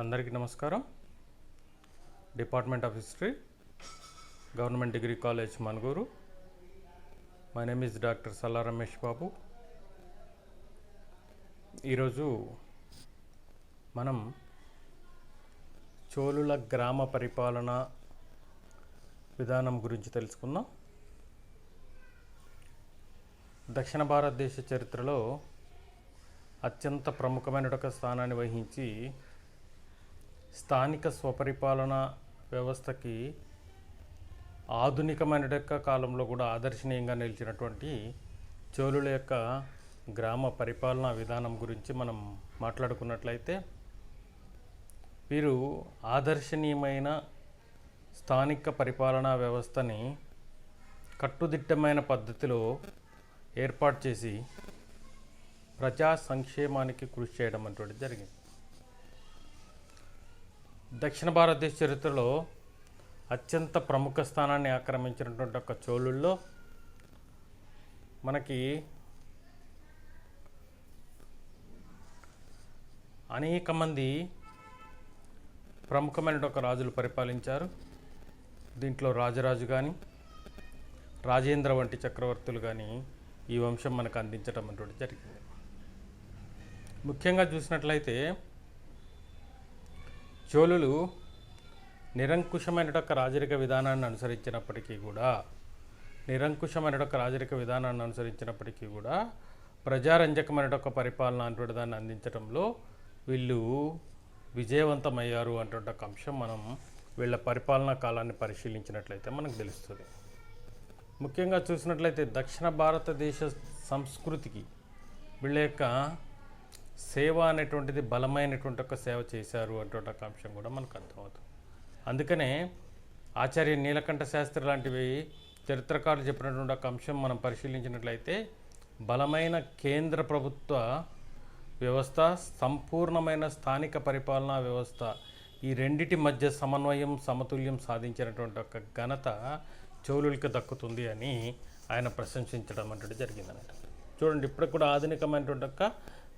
అందరికీ నమస్కారం. Department of history, government degree college Manuguru. My name is doctor Salla Ramesh Babu. ఈరోజు మనం చోళుల గ్రామ పరిపాలన విధానం గురించి తెలుసుకుందాం. దక్షిణ భారతదేశ చరిత్రలో అత్యంత ప్రముఖమైన ఒక స్థానాన్ని వహించి స్థానిక స్వపరిపాలన వ్యవస్థకి ఆధునికమైన కాలంలో కూడా ఆదర్శనీయంగా నిలిచినటువంటి చోళుల యొక్క గ్రామ పరిపాలనా విధానం గురించి మనం మాట్లాడుకున్నట్లయితే, వీరు ఆదర్శనీయమైన స్థానిక పరిపాలనా వ్యవస్థని కట్టుదిట్టమైన పద్ధతిలో ఏర్పాటు చేసి ప్రజా సంక్షేమానికి కృషి చేయడం అటువంటిది జరిగింది. దక్షిణ భారతదేశ చరిత్రలో అత్యంత ప్రముఖ స్థానాన్ని ఆక్రమించినటువంటి ఒక చోళుల్లో మనకి అనేక మంది ప్రముఖమైన ఒక రాజులు పరిపాలించారు. దీంట్లో రాజరాజు కానీ, రాజేంద్ర వంటి చక్రవర్తులు కానీ ఈ వంశం మనకు అందించడం అటువంటి జరిగింది. ముఖ్యంగా చూసినట్లయితే చోళులు నిరంకుశమైన ఒక రాజరిక విధానాన్ని అనుసరించినప్పటికీ కూడా ప్రజారంజకమైన ఒక పరిపాలన అటువంటి దాన్ని అందించడంలో వీళ్ళు విజయవంతమయ్యారు అటువంటి ఒక అంశం మనం వీళ్ళ పరిపాలనా కాలాన్ని పరిశీలించినట్లయితే మనకు తెలుస్తుంది. ముఖ్యంగా చూసినట్లయితే దక్షిణ భారతదేశ సంస్కృతికి వీళ్ళ యొక్క సేవ అనేటువంటిది బలమైనటువంటి ఒక సేవ చేశారు అటువంటి ఒక అంశం కూడా మనకు అర్థమవుతుంది. అందుకనే ఆచార్య నీలకంఠ శాస్త్రి లాంటివి చరిత్రకారులు చెప్పినటువంటి ఒక అంశం మనం పరిశీలించినట్లయితే, బలమైన కేంద్ర ప్రభుత్వ వ్యవస్థ, సంపూర్ణమైన స్థానిక పరిపాలనా వ్యవస్థ, ఈ రెండిటి మధ్య సమన్వయం, సమతుల్యం సాధించినటువంటి ఒక ఘనత చోళులకి దక్కుతుంది అని ఆయన ప్రశంసించడం అంటే జరిగిందన్నమాట. చూడండి, ఇప్పటికి కూడా ఆధునికమైనటువంటి ఒక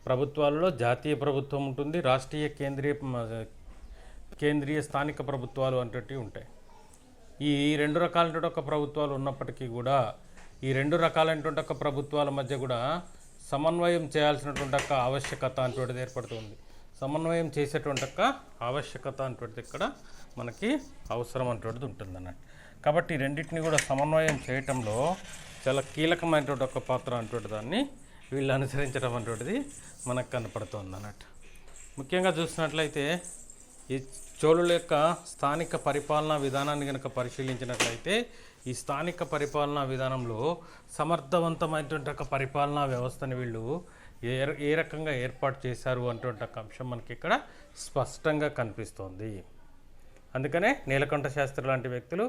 ప్రభుత్వాలలో జాతీయ ప్రభుత్వం ఉంటుంది, రాష్ట్రీయ కేంద్రీయ స్థానిక ప్రభుత్వాలు అనేటివి ఉంటాయి. ఈ రెండు రకాలైనటువంటి ఒక ప్రభుత్వాలు ఉన్నప్పటికీ కూడా ఈ రెండు రకాలైనటువంటి ఒక ప్రభుత్వాల మధ్య కూడా సమన్వయం చేయాల్సినటువంటి ఒక ఆవశ్యకత అటువంటిది ఏర్పడుతుంది. సమన్వయం చేసేటువంటి ఒక ఆవశ్యకత అటువంటిది ఇక్కడ మనకి అవసరం అటువంటిది ఉంటుంది అన్నట్టు. కాబట్టి రెండింటిని కూడా సమన్వయం చేయటంలో చాలా కీలకమైనటువంటి ఒక పాత్ర అటువంటి దాన్ని వీళ్ళు అనుసరించడం అటువంటిది మనకు కనపడుతుంది అన్నట్టు. ముఖ్యంగా చూసినట్లయితే ఈ చోళుల యొక్క స్థానిక పరిపాలనా విధానాన్ని కనుక పరిశీలించినట్లయితే, ఈ స్థానిక పరిపాలనా విధానంలో సమర్థవంతమైనటువంటి ఒక పరిపాలనా వ్యవస్థని వీళ్ళు ఏ రకంగా ఏర్పాటు చేశారు అటువంటి ఒక అంశం మనకి ఇక్కడ స్పష్టంగా కనిపిస్తోంది. అందుకనే నీలకంఠ శాస్త్రి లాంటి వ్యక్తులు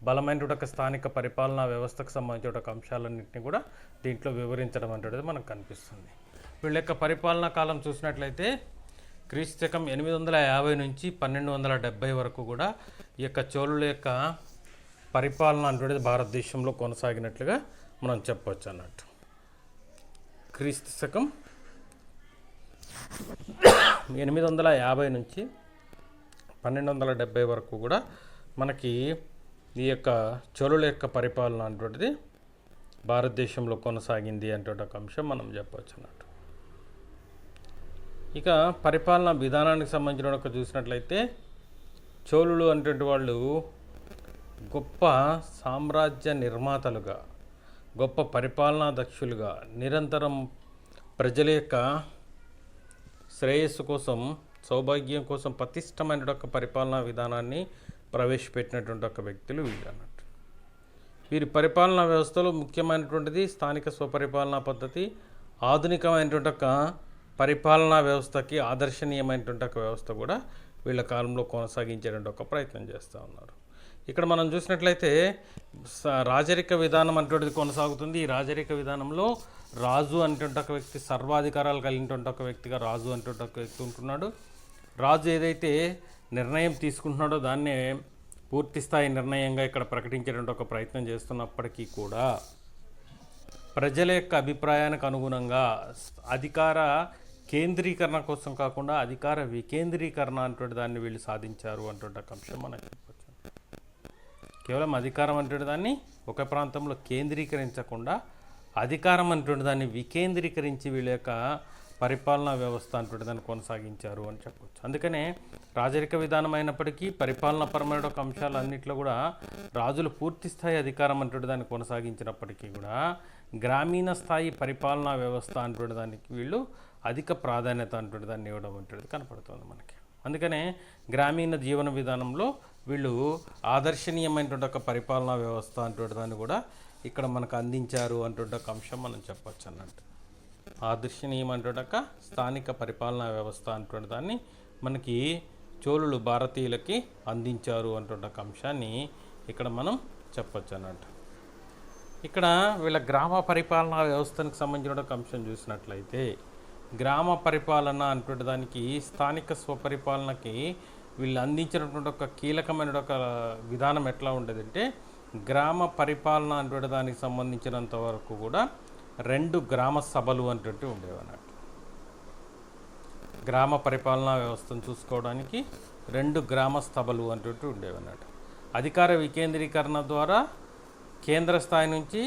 బలమైనటువంటి ఒక స్థానిక పరిపాలనా వ్యవస్థకు సంబంధించిన ఒక అంశాలన్నింటినీ కూడా దీంట్లో వివరించడం అనేది మనకు కనిపిస్తుంది. వీళ్ళ యొక్క పరిపాలనా కాలం చూసినట్లయితే క్రీస్తకం 850 నుంచి 1270 వరకు కూడా ఈ యొక్క చోళుల యొక్క పరిపాలన అనేది భారతదేశంలో కొనసాగినట్లుగా మనం చెప్పవచ్చు అన్నట్టు. క్రీస్తకం 850 నుంచి 1270 వరకు కూడా మనకి ఈ యొక్క చోళుల యొక్క పరిపాలన అటువంటిది భారతదేశంలో కొనసాగింది అటువంటి ఒక అంశం మనం చెప్పవచ్చు అన్నట్టు. ఇక పరిపాలనా విధానానికి సంబంధించిన ఒక చూసినట్లయితే, చోళులు అనేటువంటి వాళ్ళు గొప్ప సామ్రాజ్య నిర్మాతలుగా, గొప్ప పరిపాలనా దక్షులుగా, నిరంతరం ప్రజల యొక్క శ్రేయస్సు కోసం, సౌభాగ్యం కోసం పటిష్టమైన ఒక పరిపాలనా విధానాన్ని ప్రవేశపెట్టినటువంటి ఒక వ్యక్తులు వీళ్ళు అన్నట్టు. వీరి పరిపాలనా వ్యవస్థలో ముఖ్యమైనటువంటిది స్థానిక స్వపరిపాలనా పద్ధతి. ఆధునికమైనటువంటి ఒక పరిపాలనా వ్యవస్థకి ఆదర్శనీయమైనటువంటి ఒక వ్యవస్థ కూడా వీళ్ళ కాలంలో కొనసాగించేటువంటి ఒక ప్రయత్నం చేస్తూ ఉన్నారు. ఇక్కడ మనం చూసినట్లయితే రాజరిక విధానం అటువంటిది కొనసాగుతుంది. ఈ రాజరిక విధానంలో రాజు అనేటువంటి ఒక వ్యక్తి, సర్వాధికారాలు కలిగినటువంటి ఒక వ్యక్తిగా రాజు అనేటువంటి ఒక వ్యక్తి ఉంటున్నాడు. రాజు ఏదైతే నిర్ణయం తీసుకుంటున్నాడో దాన్నే పూర్తి స్థాయి నిర్ణయంగా ఇక్కడ ప్రకటించేటువంటి ఒక ప్రయత్నం చేస్తున్నప్పటికీ కూడా ప్రజల యొక్క అభిప్రాయానికి అనుగుణంగా అధికార కేంద్రీకరణ కోసం కాకుండా అధికార వికేంద్రీకరణ అటువంటి దాన్ని వీళ్ళు సాధించారు అటువంటి ఒక అంశం మనం చెప్పవచ్చు. కేవలం అధికారం అంటే దాన్ని ఒక ప్రాంతంలో కేంద్రీకరించకుండా అధికారం అటువంటి దాన్ని వికేంద్రీకరించి వీళ్ళ యొక్క పరిపాలనా వ్యవస్థ అటువంటి దాన్ని కొనసాగించారు అని చెప్పవచ్చు. అందుకనే రాజరిక విధానం అయినప్పటికీ పరిపాలనాపరమైన ఒక అంశాలన్నింటిలో కూడా రాజులు పూర్తి స్థాయి అధికారం అటువంటి దాన్ని కొనసాగించినప్పటికీ కూడా గ్రామీణ స్థాయి పరిపాలనా వ్యవస్థ అటువంటి దానికి వీళ్ళు అధిక ప్రాధాన్యత అటువంటి దాన్ని ఇవ్వడం అంటుంది కనపడుతుంది మనకి. అందుకనే గ్రామీణ జీవన విధానంలో వీళ్ళు ఆదర్శనీయమైనటువంటి ఒక పరిపాలనా వ్యవస్థ అటువంటి దాన్ని కూడా ఇక్కడ మనకు అందించారు అటువంటి ఒక అంశం మనం చెప్పచ్చు అన్నట్టు. ఆదర్శనీయమైనటువంటి ఒక స్థానిక పరిపాలనా వ్యవస్థ అటువంటి దాన్ని మనకి చోళులు భారతీయులకి అందించారు అటువంటి ఒక అంశాన్ని ఇక్కడ మనం చెప్పచ్చు అన్నట్టు. ఇక్కడ వీళ్ళ గ్రామ పరిపాలనా వ్యవస్థకు సంబంధించిన ఒక అంశం చూసినట్లయితే గ్రామ పరిపాలన అటువంటి దానికి స్థానిక స్వపరిపాలనకి వీళ్ళు అందించినటువంటి ఒక కీలకమైన ఒక విధానం ఎట్లా ఉండేదంటే గ్రామ పరిపాలన అటువంటి దానికి సంబంధించినంత వరకు కూడా 2 గ్రామ సభలు అటువంటి ఉండేవి అన్నట్టు. గ్రామ పరిపాలనా వ్యవస్థను చూసుకోవడానికి 2 గ్రామ సభలు అటువంటి ఉండేవి అన్నట్టు. అధికార వికేంద్రీకరణ ద్వారా కేంద్ర స్థాయి నుంచి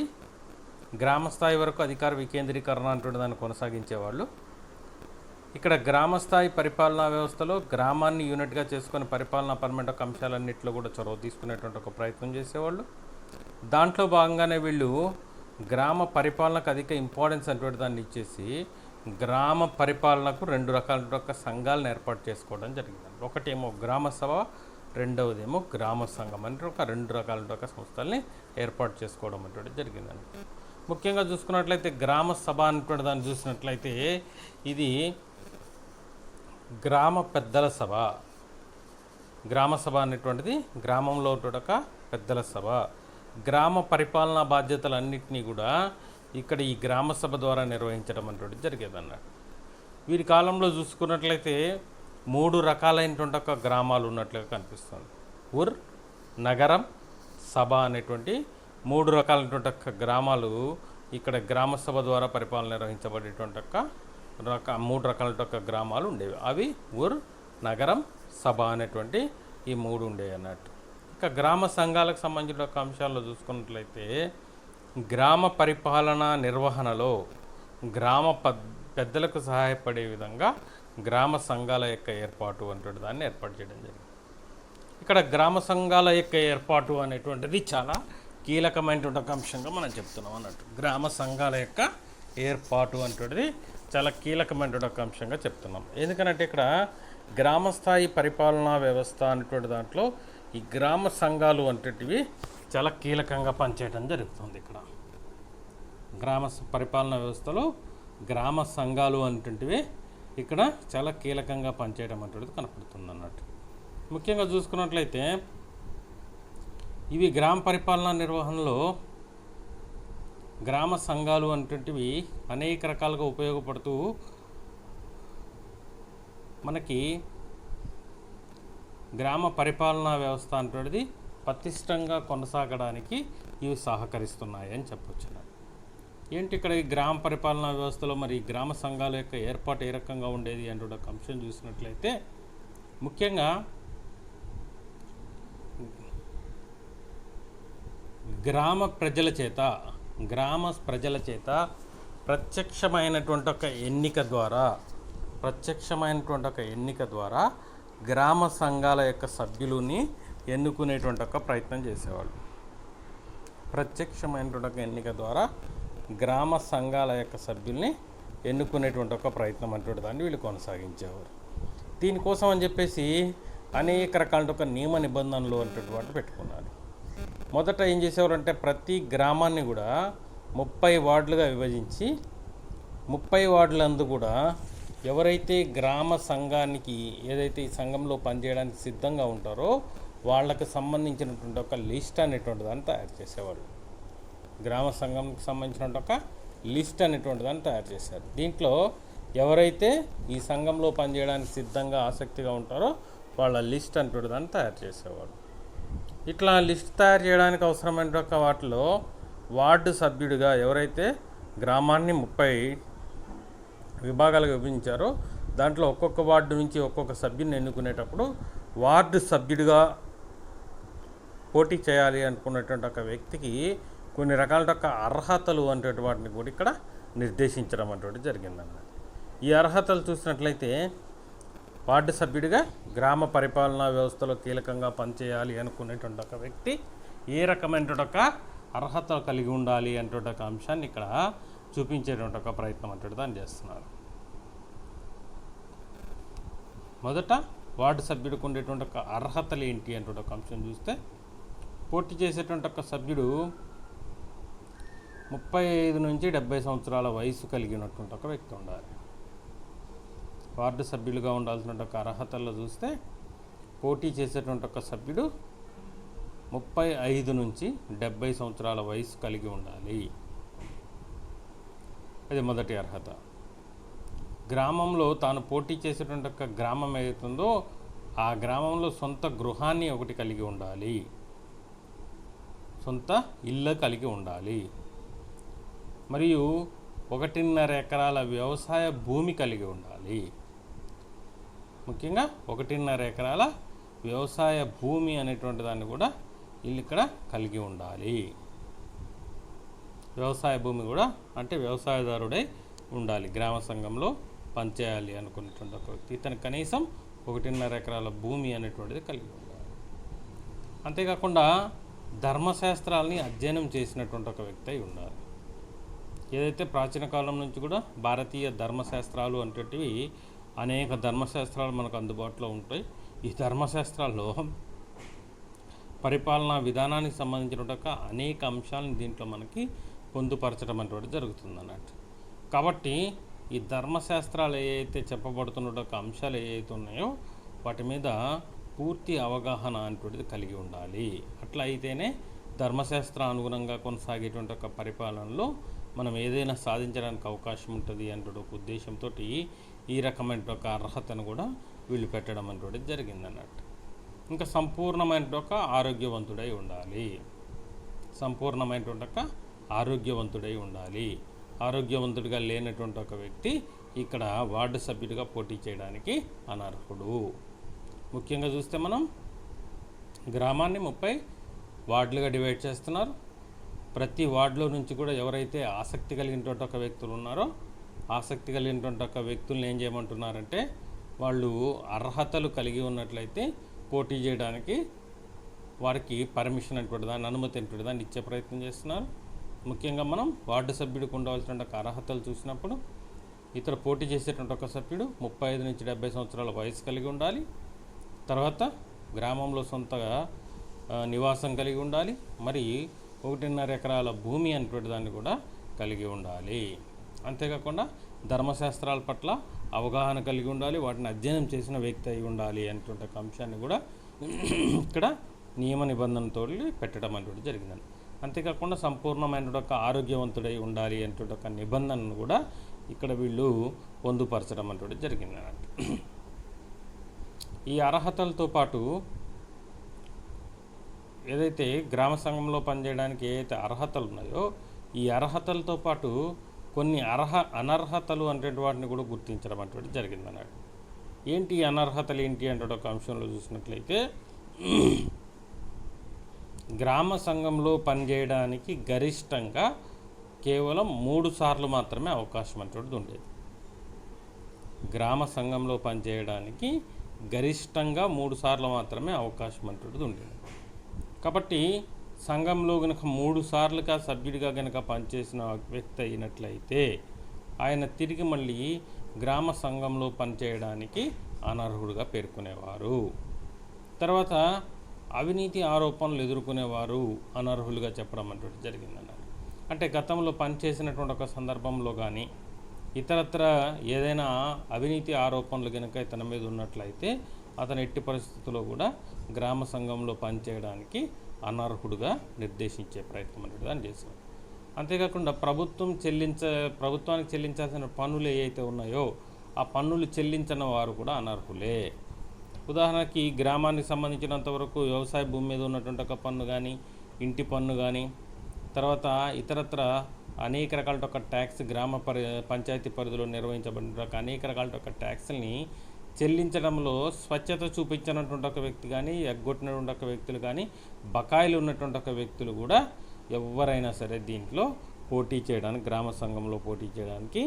గ్రామ స్థాయి వరకు అధికార వికేంద్రీకరణ అటువంటి దాన్ని కొనసాగించేవాళ్ళు. ఇక్కడ గ్రామ స్థాయి పరిపాలనా వ్యవస్థలో గ్రామాన్ని యూనిట్గా చేసుకొని పరిపాలనా పరమైన అంశాలన్నింటిలో కూడా చొరవ తీసుకునేటువంటి ఒక ప్రయత్నం చేసేవాళ్ళు. దాంట్లో భాగంగానే వీళ్ళు గ్రామ పరిపాలనకు అధిక ఇంపార్టెన్స్ అటువంటి దాన్ని ఇచ్చేసి గ్రామ పరిపాలనకు 2 రకాల సంఘాలను ఏర్పాటు చేసుకోవడం జరిగింది. ఒకటేమో గ్రామ సభ, రెండవదేమో గ్రామ సంఘం అంటే ఒక 2 రకాల సంస్థల్ని ఏర్పాటు చేసుకోవడం అటువంటి జరిగిందండి. ముఖ్యంగా చూసుకున్నట్లయితే గ్రామ సభ అనేటువంటి దాన్ని చూసినట్లయితే ఇది గ్రామ పెద్దల సభ. గ్రామ సభ అనేటువంటిది గ్రామంలో ఒక పెద్దల సభ. గ్రామ పరిపాలనా బాధ్యతలన్నింటినీ కూడా ఇక్కడ ఈ గ్రామ సభ ద్వారా నిర్వహించడం అనేటువంటిది జరిగేదన్నట్టు. వీరి కాలంలో చూసుకున్నట్లయితే 3 రకాలైనటువంటి ఒక గ్రామాలు ఉన్నట్లుగా కనిపిస్తుంది. ఊర్, నగరం, సభ అనేటువంటి 3 రకాలైనటువంటి ఒక గ్రామాలు ఇక్కడ గ్రామ సభ ద్వారా పరిపాలన నిర్వహించబడేటువంటి ఒక 3 రకాల గ్రామాలు ఉండేవి. అవి ఊర్, నగరం, సభ అనేటువంటి ఈ 3 ఉండేవి అన్నట్టు. ఇక గ్రామ సంఘాలకు సంబంధించిన ఒక అంశాల్లో చూసుకున్నట్లయితే గ్రామ పరిపాలన నిర్వహణలో గ్రామ పెద్దలకు సహాయపడే విధంగా గ్రామ సంఘాల యొక్క ఏర్పాటు అనేటువంటి దాన్ని ఏర్పాటు చేయడం జరిగింది. ఇక్కడ గ్రామ సంఘాల యొక్క ఏర్పాటు అనేటువంటిది చాలా కీలకమైనటువంటి ఒక అంశంగా మనం చెప్తున్నాం అన్నట్టు. గ్రామ సంఘాల యొక్క ఏర్పాటు అనేటువంటిది చాలా కీలకమైనటువంటి ఒక అంశంగా చెప్తున్నాం. ఎందుకంటే ఇక్కడ గ్రామ స్థాయి పరిపాలనా వ్యవస్థ అనేటువంటి దాంట్లో ఈ గ్రామ సంఘాలు అనేటివి చాలా కీలకంగా పనిచేయడం జరుగుతుంది. ఇక్కడ గ్రామ పరిపాలనా వ్యవస్థలో గ్రామ సంఘాలు అనేటివి ఇక్కడ చాలా కీలకంగా పనిచేయడం అనేటువంటిది కనపడుతుంది అన్నట్టు. ముఖ్యంగా చూసుకున్నట్లయితే ఇవి గ్రామ పరిపాలనా నిర్వహణలో గ్రామ సంఘాలు అనేటువంటివి అనేక రకాలుగా ఉపయోగపడుతూ మనకి గ్రామ పరిపాలనా వ్యవస్థ అనేటువంటిది పటిష్టంగా కొనసాగడానికి ఇవి సహకరిస్తున్నాయి అని చెప్పొచ్చు. ఏంటి ఇక్కడ ఈ గ్రామ పరిపాలనా వ్యవస్థలో మరి గ్రామ సంఘాల యొక్క ఏర్పాటు ఏ రకంగా ఉండేది అంటే ఒక అంశం చూసినట్లయితే ముఖ్యంగా గ్రామ ప్రజల చేత ప్రత్యక్షమైనటువంటి ఒక ఎన్నిక ద్వారా గ్రామ సంఘాల యొక్క సభ్యులని ఎన్నుకునేటువంటి ఒక ప్రయత్నం చేసేవాళ్ళు. ప్రత్యక్షమైనటువంటి ఒక ఎన్నిక ద్వారా గ్రామ సంఘాల యొక్క సభ్యుల్ని ఎన్నుకునేటువంటి ఒక ప్రయత్నం అటువంటి దాన్ని వీళ్ళు కొనసాగించేవారు. దీనికోసం అని చెప్పేసి అనేక రకాల ఒక నియమ నిబంధనలు అనేటువంటి పెట్టుకున్నారు. మొదట ఏం చేసేవారంటే ప్రతి గ్రామాన్ని కూడా 30 వార్డులుగా విభజించి 30 వార్డులందు కూడా ఎవరైతే గ్రామ సంఘానికి ఏదైతే ఈ సంఘంలో పనిచేయడానికి సిద్ధంగా ఉంటారో వాళ్ళకు సంబంధించినటువంటి ఒక లిస్ట్ అనేటువంటి దాన్ని తయారు చేసేవాళ్ళు. గ్రామ సంఘంకి సంబంధించినటువంటి ఒక లిస్ట్ అనేటువంటి దాన్ని తయారు చేశారు. దీంట్లో ఎవరైతే ఈ సంఘంలో పనిచేయడానికి సిద్ధంగా ఆసక్తిగా ఉంటారో వాళ్ళ లిస్ట్ అనేటువంటి దాన్ని తయారు చేసేవాళ్ళు. ఇట్లా లిస్ట్ తయారు చేయడానికి అవసరమైన ఒక వాటిలో వార్డు సభ్యుడిగా ఎవరైతే గ్రామాన్ని 30 విభాగాలుగా విభజించారో దాంట్లో ఒక్కొక్క వార్డు నుంచి ఒక్కొక్క సభ్యుని ఎన్నుకునేటప్పుడు వార్డు సభ్యుడిగా పోటీ చేయాలి అనుకున్నటువంటి ఒక వ్యక్తికి కొన్ని రకాల అర్హతలు అనేటువంటి వాటిని కూడా ఇక్కడ నిర్దేశించడం అటువంటి జరిగిందన్నమాట. ఈ అర్హతలు చూసినట్లయితే వార్డు సభ్యుడిగా గ్రామ పరిపాలనా వ్యవస్థలో కీలకంగా పనిచేయాలి అనుకునేటువంటి ఒక వ్యక్తి ఏ రకమైనటువంటి ఒక అర్హతలు కలిగి ఉండాలి అనేటువంటి ఒక అంశాన్ని ఇక్కడ చూపించేటువంటి ఒక ప్రయత్నం అంటే దాన్ని చేస్తున్నారు. మొదట వార్డు సభ్యుడికి ఉండేటువంటి ఒక అర్హతలు ఏంటి అనేటువంటి ఒక అంశం చూస్తే, పోటీ చేసేటువంటి ఒక సభ్యుడు 35 నుంచి 70 సంవత్సరాల వయసు కలిగినటువంటి ఒక వ్యక్తి ఉండాలి. వార్డు సభ్యులుగా ఉండాల్సిన ఒక అర్హతల్లో చూస్తే పోటీ చేసేటువంటి ఒక సభ్యుడు 35 నుంచి 70 సంవత్సరాల వయసు కలిగి ఉండాలి. అది మొదటి అర్హత. గ్రామంలో తాను పోటీ చేసేటువంటి ఒక గ్రామం ఏదైతుందో ఆ గ్రామంలో సొంత గృహాన్ని ఒకటి కలిగి ఉండాలి, సొంత ఇల్లు కలిగి ఉండాలి, మరియు 1.5 ఎకరాల వ్యవసాయ భూమి కలిగి ఉండాలి. ముఖ్యంగా 1.5 ఎకరాల వ్యవసాయ భూమి అనేటువంటి దాన్ని కూడా వీళ్ళు ఇక్కడ కలిగి ఉండాలి. వ్యవసాయ భూమి కూడా అంటే వ్యవసాయదారుడై ఉండాలి, గ్రామ సంఘంలో పనిచేయాలి అనుకున్నటువంటి ఒక వ్యక్తి. ఇతను కనీసం 1.5 ఎకరాల భూమి అనేటువంటిది కలిగి ఉండాలి. అంతేకాకుండా ధర్మశాస్త్రాలని అధ్యయనం చేసినటువంటి ఒక వ్యక్తి అయి ఉండాలి. ఏదైతే ప్రాచీన కాలం నుంచి కూడా భారతీయ ధర్మశాస్త్రాలు అనేటివి అనేక ధర్మశాస్త్రాలు మనకు అందుబాటులో ఉంటాయి. ఈ ధర్మశాస్త్రాల్లో పరిపాలనా విధానానికి సంబంధించిన అనేక అంశాలను దీంట్లో మనకి పొందుపరచడం అనేటువంటి జరుగుతుంది అన్నట్టు. కాబట్టి ఈ ధర్మశాస్త్రాలు ఏవైతే చెప్పబడుతున్న అంశాలు ఏవైతే ఉన్నాయో వాటి మీద పూర్తి అవగాహన అనేటువంటిది కలిగి ఉండాలి. అట్లా అయితేనే ధర్మశాస్త్ర అనుగుణంగా కొనసాగేటువంటి ఒక పరిపాలనలో మనం ఏదైనా సాధించడానికి అవకాశం ఉంటుంది అనేటువంటి ఒక ఉద్దేశంతో ఈ రకమైన ఒక అర్హతను కూడా వీళ్ళు పెట్టడం అనేటువంటిది జరిగింది అన్నట్టు. ఇంకా సంపూర్ణమైన ఒక ఆరోగ్యవంతుడై ఉండాలి, సంపూర్ణమైనటువంటి ఒక ఆరోగ్యవంతుడై ఉండాలి. ఆరోగ్యవంతుడిగా లేనటువంటి ఒక వ్యక్తి ఇక్కడ వార్డు సభ్యుడిగా పోటీ చేయడానికి అనర్హుడు. ముఖ్యంగా చూస్తే మనం గ్రామాన్ని 30 వార్డులుగా డివైడ్ చేస్తున్నారు. ప్రతి వార్డులో నుంచి కూడా ఎవరైతే ఆసక్తి కలిగినటువంటి ఒక వ్యక్తులు ఉన్నారో ఆసక్తి కలిగినటువంటి ఒక వ్యక్తులను ఏం చేయమంటున్నారంటే వాళ్ళు అర్హతలు కలిగి ఉన్నట్లయితే పోటీ చేయడానికి వారికి పర్మిషన్ అనేటువంటి దాన్ని, అనుమతి అనేటువంటి దాన్ని ఇచ్చే ప్రయత్నం చేస్తున్నారు. ముఖ్యంగా మనం వార్డు సభ్యుడికి ఉండవలసిన అర్హతలు చూసినప్పుడు ఇతర పోటీ చేసేటువంటి ఒక సభ్యుడు 35 నుంచి 70 సంవత్సరాల వయసు కలిగి ఉండాలి. తర్వాత గ్రామంలో సొంతగా నివాసం కలిగి ఉండాలి. మరి 1.5 ఎకరాల భూమి అనేటువంటి దాన్ని కూడా కలిగి ఉండాలి. అంతేకాకుండా ధర్మశాస్త్రాల పట్ల అవగాహన కలిగి ఉండాలి, వాటిని అధ్యయనం చేసిన వ్యక్తి అయి ఉండాలి అనేటువంటి ఒక అంశాన్ని కూడా ఇక్కడ నియమ నిబంధనతో పెట్టడం అనేటువంటి జరిగిందండి. అంతేకాకుండా సంపూర్ణమైన ఒక ఆరోగ్యవంతుడై ఉండాలి అనేటువంటి ఒక నిబంధనను కూడా ఇక్కడ వీళ్ళు పొందుపరచడం అనేటువంటి జరిగింది అన్నట్టు. ఈ అర్హతలతో పాటు ఏదైతే గ్రామ సంఘంలో పనిచేయడానికి ఏదైతే అర్హతలు ఉన్నాయో ఈ అర్హతలతో పాటు కొన్ని అనర్హతలు అనేటువంటి వాటిని కూడా గుర్తించడం అనేటువంటి జరిగింది అన్నట్టు. ఏంటి అనర్హతలు ఏంటి అంటే ఒక అంశంలో చూసినట్లయితే గ్రామ సంఘంలో పనిచేయడానికి గరిష్టంగా కేవలం 3 సార్లు మాత్రమే అవకాశం అనేటువంటిది ఉండేది. గ్రామ సంఘంలో పనిచేయడానికి గరిష్టంగా 3 సార్లు మాత్రమే అవకాశం అనేటువంటిది ఉండేది. కాబట్టి సంఘంలో కనుక 3 సార్లుగా సభ్యుడిగా కనుక పనిచేసిన వ్యక్తి అయినట్లయితే ఆయన తిరిగి మళ్ళీ గ్రామ సంఘంలో పనిచేయడానికి అనర్హుడుగా పేర్కొనేవారు. తర్వాత అవినీతి ఆరోపణలు ఎదుర్కొనేవారు అనర్హులుగా చెప్పడం అనేటువంటి జరిగిందన్నారు. అంటే గతంలో పనిచేసినటువంటి ఒక సందర్భంలో కానీ ఇతరత్ర ఏదైనా అవినీతి ఆరోపణలు కనుక ఇతని మీద ఉన్నట్లయితే అతను ఎట్టి పరిస్థితుల్లో కూడా గ్రామ సంఘంలో పనిచేయడానికి అనర్హుడుగా నిర్దేశించే ప్రయత్నం అనేది దాన్ని చేశారు. అంతేకాకుండా ప్రభుత్వానికి చెల్లించాల్సిన పన్నులు ఏవైతే ఉన్నాయో ఆ పన్నులు చెల్లించిన వారు కూడా అనర్హులే. ఉదాహరణకి గ్రామానికి సంబంధించినంతవరకు వ్యవసాయ భూమి మీద ఉన్నటువంటి ఒక పన్ను కానీ, ఇంటి పన్ను కానీ, తర్వాత ఇతరత్ర అనేక రకాల ఒక ట్యాక్స్ పంచాయతీ పరిధిలో నిర్వహించబడిన అనేక రకాల ఒక ట్యాక్స్ని చెల్లించడంలో స్వచ్ఛత చూపించినటువంటి ఒక వ్యక్తి కానీ, ఎగ్గొట్టినటువంటి ఒక వ్యక్తులు కానీ, బకాయిలు ఉన్నటువంటి ఒక వ్యక్తులు కూడా ఎవరైనా సరే దీంట్లో పోటీ చేయడానికి, గ్రామ సంఘంలో పోటీ చేయడానికి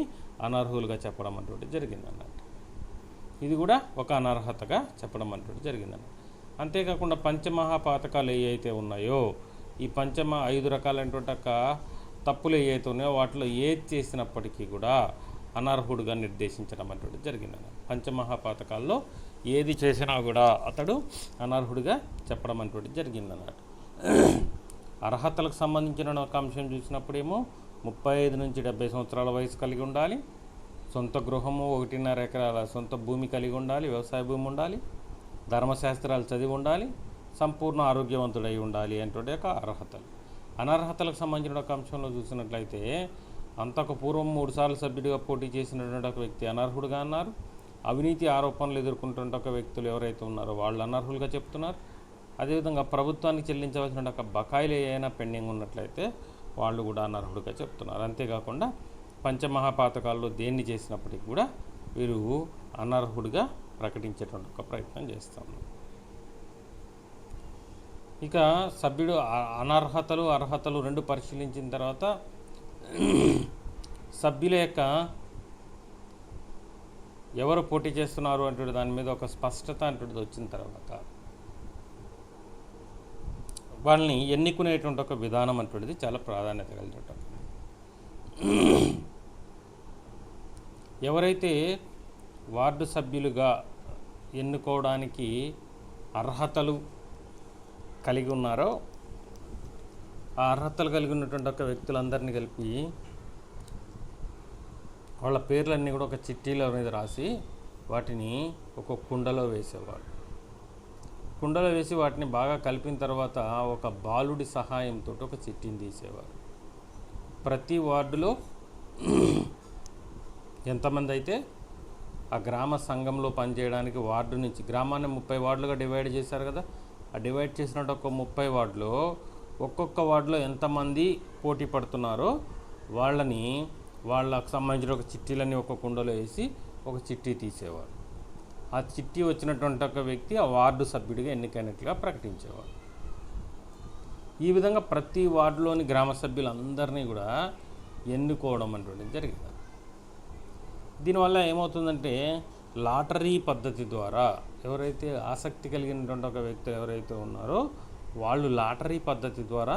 అనర్హులుగా చెప్పడం అటువంటి జరిగిందన్నట్టు. ఇది కూడా ఒక అనర్హతగా చెప్పడం అటువంటి జరిగిందన్నట్టు. అంతేకాకుండా పంచమహాపాతకాలు ఏవైతే ఉన్నాయో, ఈ 5 రకాలైనటువంటి ఒక తప్పులు ఏవైతే ఉన్నాయో వాటిలో ఏది చేసినప్పటికీ కూడా అనర్హుడుగా నిర్దేశించడం అటువంటి జరిగిందన్నమాట. పంచమహాపాతకాల్లో ఏది చేసినా కూడా అతడు అనర్హుడిగా చెప్పడం అటువంటి జరిగిందన్నమాట. అర్హతలకు సంబంధించిన ఒక అంశం చూసినప్పుడేమో 35 నుంచి 70 సంవత్సరాల వయసు కలిగి ఉండాలి, సొంత గృహము 1.5 ఎకరాల సొంత భూమి కలిగి ఉండాలి, వ్యవసాయ భూమి ఉండాలి, ధర్మశాస్త్రాలు చదివి ఉండాలి, సంపూర్ణ ఆరోగ్యవంతుడై ఉండాలి అనేటువంటి ఒక అర్హతలు. అనర్హతలకు సంబంధించిన ఒక అంశంలో చూసినట్లయితే అంతకు పూర్వం 3 సార్లు సభ్యుడిగా పోటీ చేసినటువంటి ఒక వ్యక్తి అనర్హుడుగా అన్నారు. అవినీతి ఆరోపణలు ఎదుర్కొంటున్న ఒక వ్యక్తులు ఎవరైతే ఉన్నారో వాళ్ళు అనర్హులుగా చెప్తున్నారు. అదేవిధంగా ప్రభుత్వానికి చెల్లించవలసిన ఒక బకాయిలు ఏమైనా పెండింగ్ ఉన్నట్లయితే వాళ్ళు కూడా అనర్హుడుగా చెప్తున్నారు. అంతేకాకుండా పంచమహాపాతకాల్లో దేన్ని చేసినప్పటికీ కూడా వీరు అనర్హుడిగా ప్రకటించేటువంటి ఒక ప్రయత్నం చేస్తాము. ఇక సభ్యుడు అనర్హతలు అర్హతలు రెండు పరిశీలించిన తర్వాత సభ్యుల యొక్క ఎవరు పోటీ చేస్తున్నారు అంటే దాని మీద ఒక స్పష్టత అంటేది వచ్చిన తర్వాత వాళ్ళని ఎన్నుకునేటువంటి ఒక విధానం అంటేది చాలా ప్రాధాన్యత కలిగినట్టు. ఎవరైతే వార్డు సభ్యులుగా ఎన్నుకోవడానికి అర్హతలు కలిగి ఉన్నారో ఆ అర్హతలు కలిగి ఉన్నటువంటి ఒక వ్యక్తులందరినీ కలిపి వాళ్ళ పేర్లన్నీ కూడా ఒక చిట్టీల మీద రాసి వాటిని ఒక కుండలో వేసేవారు. కుండలో వేసి వాటిని బాగా కలిపిన తర్వాత ఒక బాలుడి సహాయంతో ఒక చిట్టీని తీసేవారు. ప్రతి వార్డులో ఎంతమంది అయితే ఆ గ్రామ సంఘంలో పనిచేయడానికి వార్డు నుంచి, గ్రామాన్ని 30 వార్డులుగా డివైడ్ చేశారు కదా, ఆ డివైడ్ చేసినట్టు ఒక 30 వార్డులో ఒక్కొక్క వార్డులో ఎంతమంది పోటీ పడుతున్నారో వాళ్ళకు సంబంధించిన ఒక చిట్టీలన్నీ ఒక కుండలో వేసి ఒక చిట్టీ తీసేవారు. ఆ చిట్టీ వచ్చినటువంటి ఒక వ్యక్తి ఆ వార్డు సభ్యుడిగా ఎన్నికైనట్లుగా ప్రకటించేవారు. ఈ విధంగా ప్రతి వార్డులోని గ్రామ సభ్యులందరినీ కూడా ఎన్నుకోవడం అనేటువంటిది జరిగింది. దీనివల్ల ఏమవుతుందంటే లాటరీ పద్ధతి ద్వారా ఎవరైతే ఆసక్తి కలిగినటువంటి ఒక వ్యక్తులు ఎవరైతే ఉన్నారో వాళ్ళు లాటరీ పద్ధతి ద్వారా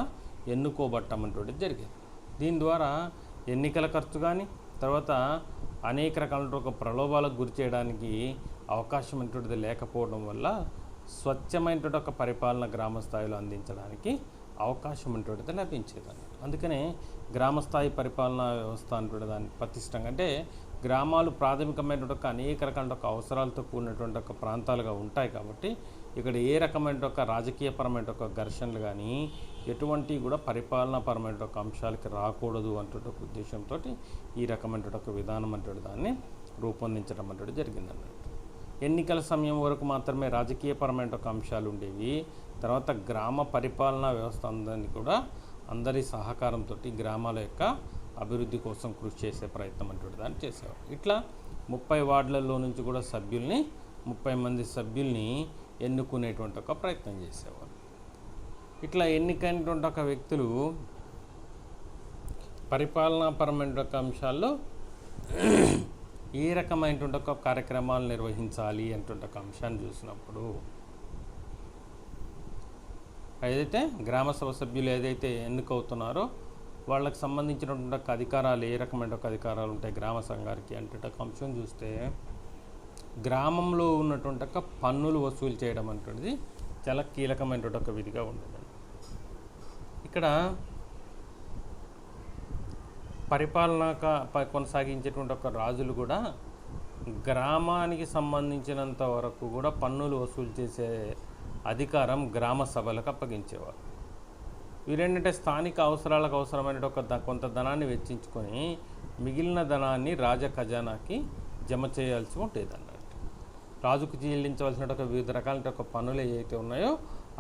ఎన్నుకోబట్టడం అనేటువంటిది జరిగింది. దీని ద్వారా ఎన్నికల ఖర్చు కానీ తర్వాత అనేక రకాల ఒక ప్రలోభాలకు గురి చేయడానికి అవకాశం అనేటువంటిది లేకపోవడం వల్ల స్వచ్ఛమైనటువంటి ఒక పరిపాలన గ్రామ స్థాయిలో అందించడానికి అవకాశం అనేటువంటిది లభించేది. అందుకనే గ్రామస్థాయి పరిపాలనా వ్యవస్థ అనేటువంటి దాన్ని పటిష్టంగా, అంటే గ్రామాలు ప్రాథమికమైనటువంటి ఒక అనేక రకాల ఒక అవసరాలతో కూడినటువంటి ఒక ప్రాంతాలుగా ఉంటాయి కాబట్టి ఇక్కడ ఏ రకమైన ఒక రాజకీయపరమైన ఒక ఘర్షణలు కానీ ఎటువంటి కూడా పరిపాలనాపరమైన ఒక అంశాలకి రాకూడదు అంటున్న ఒక ఉద్దేశంతో ఈ రకమైన ఒక విధానం అంటే దాన్ని రూపొందించడం అంటే జరిగిందన్నట్టు. ఎన్నికల సమయం వరకు మాత్రమే రాజకీయపరమైన ఒక అంశాలు ఉండేవి. తర్వాత గ్రామ పరిపాలనా వ్యవస్థ అందరినీ కూడా అందరి సహకారంతో గ్రామాల యొక్క అభివృద్ధి కోసం కృషి చేసే ప్రయత్నం అంటే దాన్ని చేసేవారు. ఇట్లా 30 వార్డులలో నుంచి కూడా 30 మంది సభ్యుల్ని ఎన్నుకునేటువంటి ఒక ప్రయత్నం చేసేవారు. ఇట్లా ఎన్నికైనటువంటి ఒక వ్యక్తులు పరిపాలనాపరమైన ఒక అంశాల్లో ఏ రకమైనటువంటి ఒక కార్యక్రమాలు నిర్వహించాలి అనేటువంటి ఒక అంశాన్ని చూసినప్పుడు ఏదైతే గ్రామ సభ సభ్యులు ఏదైతే ఎన్నికవుతున్నారో వాళ్ళకి సంబంధించినటువంటి ఒక అధికారాలు ఏ రకమైన ఒక అధికారాలు ఉంటాయి గ్రామ సంఘానికి అంటే ఒక అంశం చూస్తే గ్రామంలో ఉన్నటువంటి ఒక పన్నులు వసూలు చేయడం అనేటువంటిది చాలా కీలకమైనటువంటి ఒక విధిగా ఉండేది. ఇక్కడ పరిపాలన కొనసాగించేటువంటి ఒక రాజులు కూడా గ్రామానికి సంబంధించినంత వరకు కూడా పన్నులు వసూలు చేసే అధికారం గ్రామ సభలకు అప్పగించేవారు. వీరేంటంటే స్థానిక అవసరాలకు అవసరమైన ఒక కొంత ధనాన్ని వెచ్చించుకొని మిగిలిన ధనాన్ని రాజ ఖజానాకి జమ చేయాల్సి ఉండేది అన్నట్టు. రాజుకు చెల్లించవలసిన ఒక వివిధ రకాల ఒక పన్నులు ఏవైతే ఉన్నాయో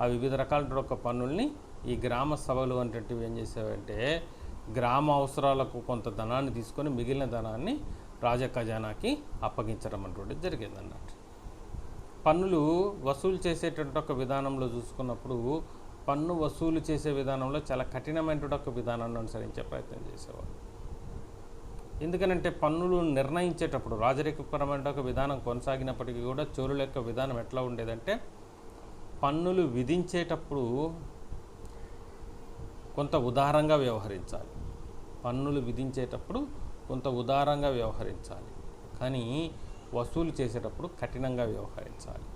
ఆ వివిధ రకాల ఒక పన్నుల్ని ఈ గ్రామ సభలు అనేటివి ఏం చేసేవంటే గ్రామ అవసరాలకు కొంత ధనాన్ని తీసుకొని మిగిలిన ధనాన్ని రాజ ఖజానాకి అప్పగించడం అటువంటిది జరిగింది అన్నట్టు. పన్నులు వసూలు చేసేటువంటి ఒక విధానంలో చూసుకున్నప్పుడు పన్ను వసూలు చేసే విధానంలో చాలా కఠినమైనటువంటి ఒక విధానాన్ని అనుసరించే ప్రయత్నం చేసేవాళ్ళు. ఎందుకనంటే పన్నులు నిర్ణయించేటప్పుడు రాజరికపరమైన ఒక విధానం కొనసాగినప్పటికీ కూడా చోళుల యొక్క విధానం ఎట్లా ఉండేదంటే పన్నులు విధించేటప్పుడు కొంత ఉదారంగా వ్యవహరించాలి. పన్నులు విధించేటప్పుడు కొంత ఉదారంగా వ్యవహరించాలి, కానీ వసూలు చేసేటప్పుడు కఠినంగా వ్యవహరించాలి.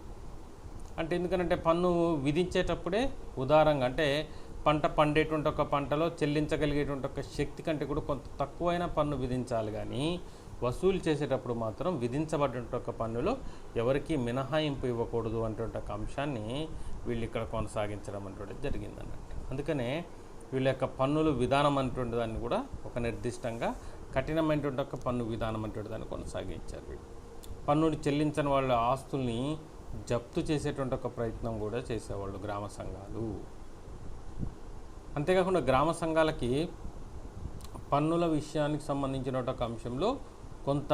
అంటే ఎందుకంటే పన్ను విధించేటప్పుడే ఉదారంగా, అంటే పంట పండేటువంటి ఒక పంటలో చెల్లించగలిగేటువంటి ఒక శక్తి కంటే కూడా కొంత తక్కువైన పన్ను విధించాలి, కానీ వసూలు చేసేటప్పుడు మాత్రం విధించబడినటువంటి ఒక పన్నులో ఎవరికీ మినహాయింపు ఇవ్వకూడదు అనేటువంటి ఒక అంశాన్ని వీళ్ళు ఇక్కడ కొనసాగించడం అనేటువంటిది జరిగిందన్నట్టు. అందుకనే వీళ్ళ యొక్క పన్నుల విధానం అనేటువంటి దాన్ని కూడా ఒక నిర్దిష్టంగా కఠినమైనటువంటి ఒక పన్ను విధానం అనేటువంటి దాన్ని కొనసాగించారు. వీళ్ళు పన్నులు చెల్లించని వాళ్ళ ఆస్తుల్ని జప్తు చేసేటువంటి ఒక ప్రయత్నం కూడా చేసేవాళ్ళు గ్రామ సంఘాలు. అంతేకాకుండా గ్రామ సంఘాలకి పన్నుల విషయానికి సంబంధించిన ఒక అంశంలో కొంత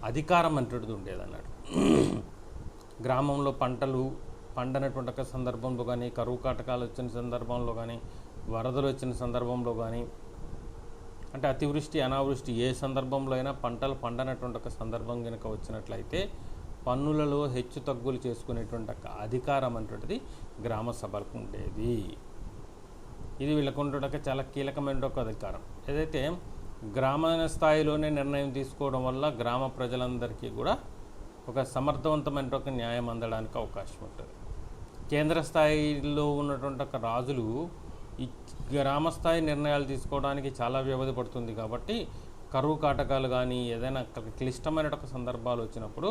అధికారం అనేటువంటిది ఉండేదన్నాడు. గ్రామంలో పంటలు పండనటువంటి ఒక సందర్భంలో కానీ, కరువు కాటకాలు వచ్చిన సందర్భంలో కానీ, వరదలు వచ్చిన సందర్భంలో కానీ, అంటే అతివృష్టి అనావృష్టి ఏ సందర్భంలో అయినా పంటలు పండనటువంటి ఒక సందర్భం కనుక వచ్చినట్లయితే పన్నులలో హెచ్చు తగ్గులు చేసుకునేటువంటి ఒక అధికారం అనేటువంటిది గ్రామ సభలకు ఉండేది. ఇది వీళ్ళకు ఉండటం చాలా కీలకమైన ఒక అధికారం. ఏదైతే గ్రామీణ స్థాయిలోనే నిర్ణయం తీసుకోవడం వల్ల గ్రామ ప్రజలందరికీ కూడా ఒక సమర్థవంతమైన ఒక న్యాయం అందడానికి అవకాశం ఉంటుంది. కేంద్ర స్థాయిలో ఉన్నటువంటి ఒక రాజులు ఈ గ్రామ స్థాయి నిర్ణయాలు తీసుకోవడానికి చాలా వ్యవధి పడుతుంది కాబట్టి కరువు కాటకాలు కానీ ఏదైనా క్లిష్టమైన ఒక సందర్భాలు వచ్చినప్పుడు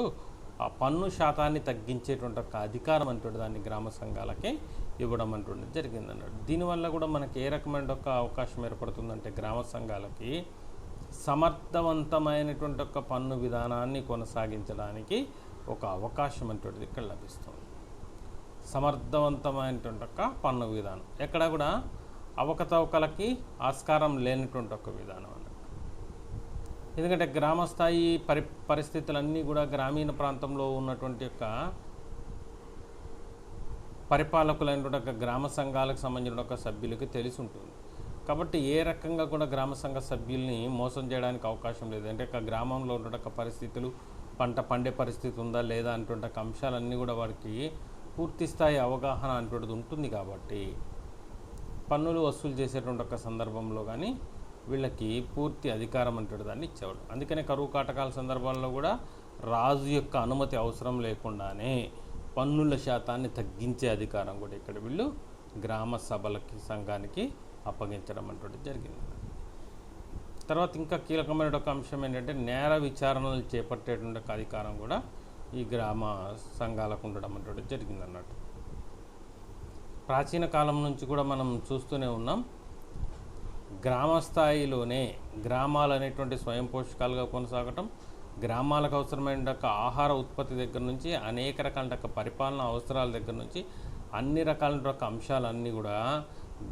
ఆ పన్ను శాతాన్ని తగ్గించేటువంటి ఒక అధికారం అంటుంది దాన్ని గ్రామ సంఘాలకే ఇవ్వడం అంటుంది జరిగిందన్నాడు. దీనివల్ల కూడా మనకి ఏ రకమైన ఒక అవకాశం ఏర్పడుతుందంటే గ్రామ సంఘాలకి సమర్థవంతమైనటువంటి ఒక పన్ను విధానాన్ని కొనసాగించడానికి ఒక అవకాశం అంటుంది ఇక్కడ లభిస్తుంది. సమర్థవంతమైనటువంటి ఒక పన్ను విధానం, ఎక్కడ కూడా అవకతవకలకి ఆస్కారం లేనటువంటి ఒక విధానం అన్నట్టు. ఎందుకంటే గ్రామ స్థాయి పరిస్థితులన్నీ కూడా గ్రామీణ ప్రాంతంలో ఉన్నటువంటి యొక్క పరిపాలకులైనటువంటి ఒక గ్రామ సంఘాలకు సంబంధించిన ఒక సభ్యులకి తెలిసి ఉంటుంది. కాబట్టి ఏ రకంగా కూడా గ్రామ సంఘ సభ్యుల్ని మోసం చేయడానికి అవకాశం లేదు. అంటే గ్రామంలో ఉన్నటువంటి పరిస్థితులు, పంట పండే పరిస్థితి ఉందా లేదా అనేటువంటి అంశాలన్నీ కూడా వారికి పూర్తి స్థాయి అవగాహన అనేటువంటిది ఉంటుంది. కాబట్టి పన్నులు వసూలు చేసేటువంటి ఒక సందర్భంలో కానీ వీళ్ళకి పూర్తి అధికారం అంటే దాన్ని ఇచ్చేవాడు. అందుకనే కరువు కాటకాల సందర్భాల్లో కూడా రాజు యొక్క అనుమతి అవసరం లేకుండానే పన్నుల శాతాన్ని తగ్గించే అధికారం కూడా ఇక్కడ వీళ్ళు గ్రామ సభలకి సంఘానికి అప్పగించడం అంటే జరిగింది. తర్వాత ఇంకా కీలకమైన ఒక అంశం ఏంటంటే నేర విచారణలు చేపట్టేటువంటి అధికారం కూడా ఈ గ్రామ సంఘాలకు ఉండడం అంటే జరిగింది అన్నట్టు. ప్రాచీన కాలం నుంచి కూడా మనం చూస్తూనే ఉన్నాం, గ్రామ స్థాయిలోనే గ్రామాలు అనేటువంటి స్వయం పోషకాలుగా కొనసాగటం, గ్రామాలకు అవసరమైన ఆహార ఉత్పత్తి దగ్గర నుంచి అనేక రకాల పరిపాలన అవసరాల దగ్గర నుంచి అన్ని రకాల అంశాలన్నీ కూడా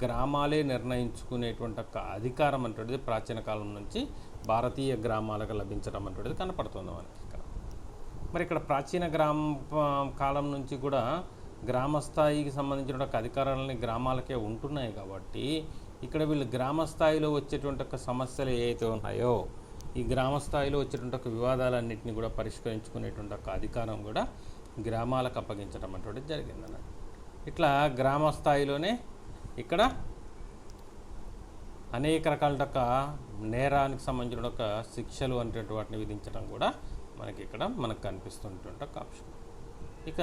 గ్రామాలే నిర్ణయించుకునేటువంటి ఒక అధికారం అంటేది ప్రాచీన కాలం నుంచి భారతీయ గ్రామాలకు లభించడం అంటేది కనపడుతుంది మనకి ఇక్కడ. మరి ఇక్కడ ప్రాచీన కాలం నుంచి కూడా గ్రామ స్థాయికి సంబంధించిన ఒక అధికారాలని గ్రామాలకే ఉంటున్నాయి. కాబట్టి ఇక్కడ వీళ్ళు గ్రామ స్థాయిలో వచ్చేటువంటి ఒక సమస్యలు ఏవైతే ఉన్నాయో ఈ గ్రామ స్థాయిలో వచ్చేటువంటి ఒక వివాదాలన్నింటినీ కూడా పరిష్కరించుకునేటువంటి ఒక అధికారం కూడా గ్రామాలకు అప్పగించడం అటువంటిది జరిగిందన్నట్టు. ఇట్లా గ్రామ స్థాయిలోనే ఇక్కడ అనేక రకాల నేరానికి సంబంధించిన ఒక శిక్షలు అనేటువంటి వాటిని విధించడం కూడా మనకు కనిపిస్తున్నటువంటి ఒక ఆప్షన్. ఇక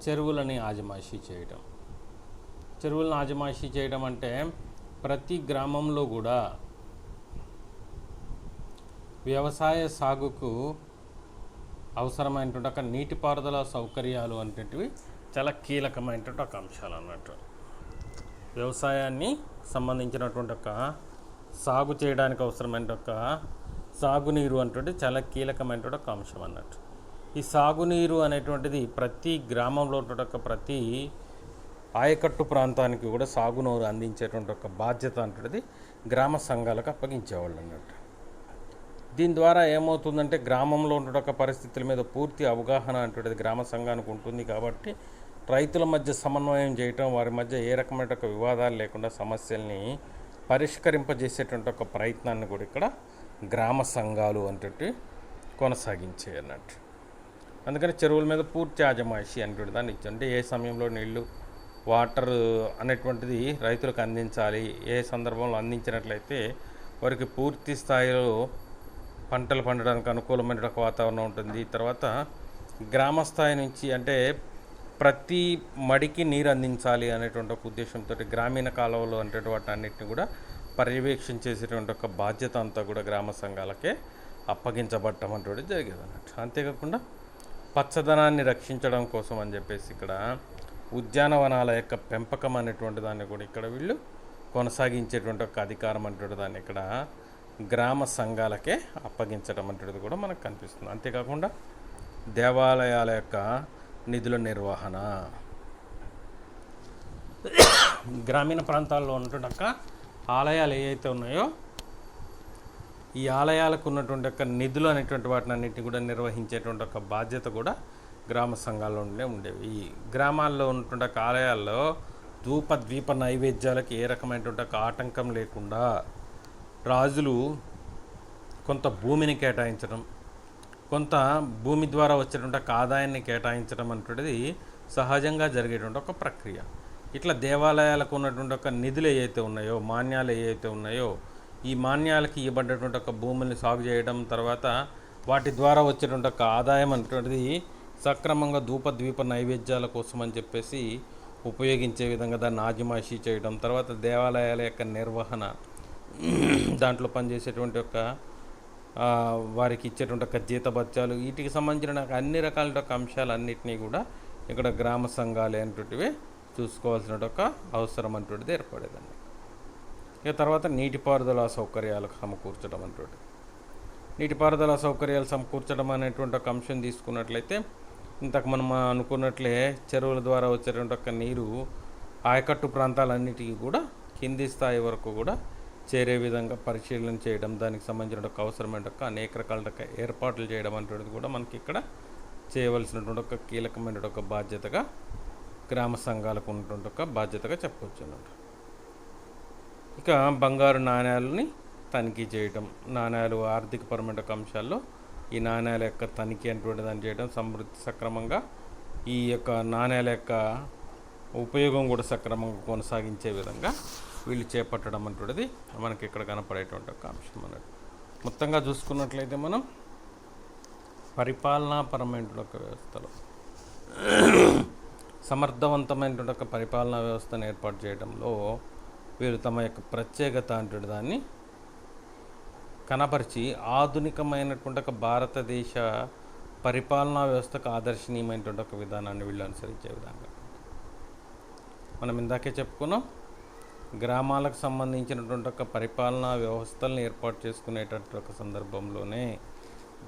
చెరువులని ఆజమాయిషీ చేయడం. చెరువులను ఆజమాయిషీ చేయడం అంటే ప్రతి గ్రామంలో కూడా వ్యవసాయ సాగుకు అవసరమైనటువంటి ఒక నీటిపారుదల సౌకర్యాలు అనేటివి చాలా కీలకమైనటువంటి ఒక అంశాలు అన్నట్టు. వ్యవసాయాన్ని సంబంధించినటువంటి ఒక సాగు చేయడానికి అవసరమైన ఒక సాగునీరు అనేటువంటి చాలా కీలకమైనటువంటి ఒక అంశం అన్నట్టు. ఈ సాగునీరు అనేటువంటిది ప్రతి గ్రామంలో ప్రతి ఆయకట్టు ప్రాంతానికి కూడా సాగునీరు అందించేటువంటి ఒక బాధ్యత అంటున్నది గ్రామ సంఘాలకు అప్పగించేవాళ్ళు అన్నట్టు. దీని ద్వారా ఏమవుతుందంటే గ్రామంలో ఉండే ఒక పరిస్థితుల మీద పూర్తి అవగాహన అంటున్నది గ్రామ సంఘానికి ఉంటుంది. కాబట్టి రైతుల మధ్య సమన్వయం చేయటం, వారి మధ్య ఏ రకమైన ఒక వివాదాలు లేకుండా సమస్యల్ని పరిష్కరింపజేసేటువంటి ఒక ప్రయత్నాన్ని కూడా ఇక్కడ గ్రామ సంఘాలు అంటే కొనసాగించే అన్నట్టు. అందుకని చెరువుల మీద పూర్తి ఆజమాయిషి అనేటువంటి దాన్ని ఇచ్చి, అంటే ఏ సమయంలో నీళ్లు వాటర్ అనేటువంటిది రైతులకు అందించాలి, ఏ సందర్భంలో అందించినట్లయితే వారికి పూర్తి స్థాయిలో పంటలు పండడానికి అనుకూలమైన ఒక వాతావరణం ఉంటుంది. తర్వాత గ్రామ స్థాయి నుంచి అంటే ప్రతి మడికి నీరు అందించాలి అనేటువంటి ఒక ఉద్దేశంతో గ్రామీణ కాలువలు అంటే వాటి అన్నింటినీ కూడా పర్యవేక్షణ చేసేటువంటి ఒక బాధ్యత అంతా కూడా గ్రామ సంఘాలకే అప్పగించబడటం అనేటువంటిది జరిగేది అన్నట్టు. అంతేకాకుండా పచ్చదనాన్ని రక్షించడం కోసం అని చెప్పేసి ఇక్కడ ఉద్యానవనాల యొక్క పెంపకం అనేటువంటి దాన్ని కూడా ఇక్కడ వీళ్ళు కొనసాగించేటువంటి ఒక అధికారం అనేటువంటి దాన్ని ఇక్కడ గ్రామ సంఘాలకే అప్పగించడం అనేటువంటిది కూడా మనకు కనిపిస్తుంది. అంతేకాకుండా దేవాలయాల యొక్క నిధుల నిర్వహణ, గ్రామీణ ప్రాంతాల్లో ఉన్నటువంటి ఆలయాలు ఏవైతే ఉన్నాయో ఈ ఆలయాలకు ఉన్నటువంటి యొక్క నిధులు అనేటువంటి వాటిని అన్నింటినీ కూడా నిర్వహించేటువంటి ఒక బాధ్యత కూడా గ్రామ సంఘాల్లో ఉండేవి. ఈ గ్రామాల్లో ఉన్నటువంటి ఆలయాల్లో ద్వీప నైవేద్యాలకు ఏ రకమైనటువంటి ఒక ఆటంకం లేకుండా రాజులు కొంత భూమిని కేటాయించడం, కొంత భూమి ద్వారా వచ్చేటువంటి ఒక ఆదాయాన్ని కేటాయించడం అనేటువంటిది సహజంగా జరిగేటువంటి ఒక ప్రక్రియ. ఇట్లా దేవాలయాలకు ఉన్నటువంటి ఒక నిధులు ఏవైతే ఉన్నాయో, మాన్యాలు ఏవైతే ఉన్నాయో, ఈ మాన్యాలకి ఇవ్వబడ్డటువంటి ఒక భూముల్ని సాగు చేయడం, తర్వాత వాటి ద్వారా వచ్చేటువంటి ఒక ఆదాయం అనేటువంటిది సక్రమంగా ద్వీప నైవేద్యాల కోసం అని చెప్పేసి ఉపయోగించే విధంగా దాన్ని ఆజమాయిషీ చేయడం, తర్వాత దేవాలయాల యొక్క నిర్వహణ, దాంట్లో పనిచేసేటువంటి ఒక వారికి ఇచ్చేటువంటి ఒక జీతభత్యాలు, వీటికి సంబంధించిన అన్ని రకాల అంశాలన్నింటినీ కూడా ఇక్కడ గ్రామ సంఘాలు అనేటువంటివి చూసుకోవాల్సిన ఒక అవసరం అనేటువంటిది ఏర్పడేదండి. ఇక తర్వాత నీటిపారుదల సౌకర్యాలకు సమకూర్చడం అనేటువంటి, నీటిపారుదల సౌకర్యాలు సమకూర్చడం అనేటువంటి ఒక అంశం తీసుకున్నట్లయితే ఇంతకు మనం అనుకున్నట్లే చెరువుల ద్వారా వచ్చేటువంటి ఒక నీరు ఆయకట్టు ప్రాంతాలన్నిటికీ కూడా కింది స్థాయి వరకు కూడా చేరే విధంగా పరిశీలన చేయడం, దానికి సంబంధించిన ఒక అవసరమైన అనేక రకాల ఏర్పాట్లు చేయడం అనేటువంటిది కూడా మనకి ఇక్కడ చేయవలసినటువంటి ఒక కీలకమైన ఒక బాధ్యతగా గ్రామ సంఘాలకు ఉన్నటువంటి ఒక బాధ్యతగా చెప్పవచ్చు అన్నమాట. ఇక బంగారు నాణ్యాలని తనిఖీ చేయడం, నాణ్యాలు ఆర్థికపరమైన ఒక అంశాల్లో ఈ నాణ్యాల యొక్క తనిఖీ అనేటువంటి దాన్ని చేయడం, సమృద్ధి సక్రమంగా ఈ యొక్క నాణ్యాల యొక్క ఉపయోగం కూడా సక్రమంగా కొనసాగించే విధంగా వీళ్ళు చేపట్టడం అంటున్నది మనకి ఇక్కడ కనపడేటువంటి ఒక అంశం అన్నట్టు. మొత్తంగా చూసుకున్నట్లయితే మనం పరిపాలనాపరమైన ఒక వ్యవస్థలో సమర్థవంతమైనటువంటి ఒక పరిపాలనా వ్యవస్థను ఏర్పాటు చేయడంలో వీరు తమ యొక్క ప్రత్యేకత అంటే దాన్ని కనపరిచి ఆధునికమైనటువంటి ఒక భారతదేశ పరిపాలనా వ్యవస్థకు ఆదర్శనీయమైనటువంటి ఒక విధానాన్ని వీళ్ళు అనుసరించే విధంగా మనం ఇందాకే చెప్పుకున్నాం. గ్రామాలకు సంబంధించినటువంటి ఒక పరిపాలనా వ్యవస్థలను ఏర్పాటు చేసుకునేటటువంటి ఒక సందర్భంలోనే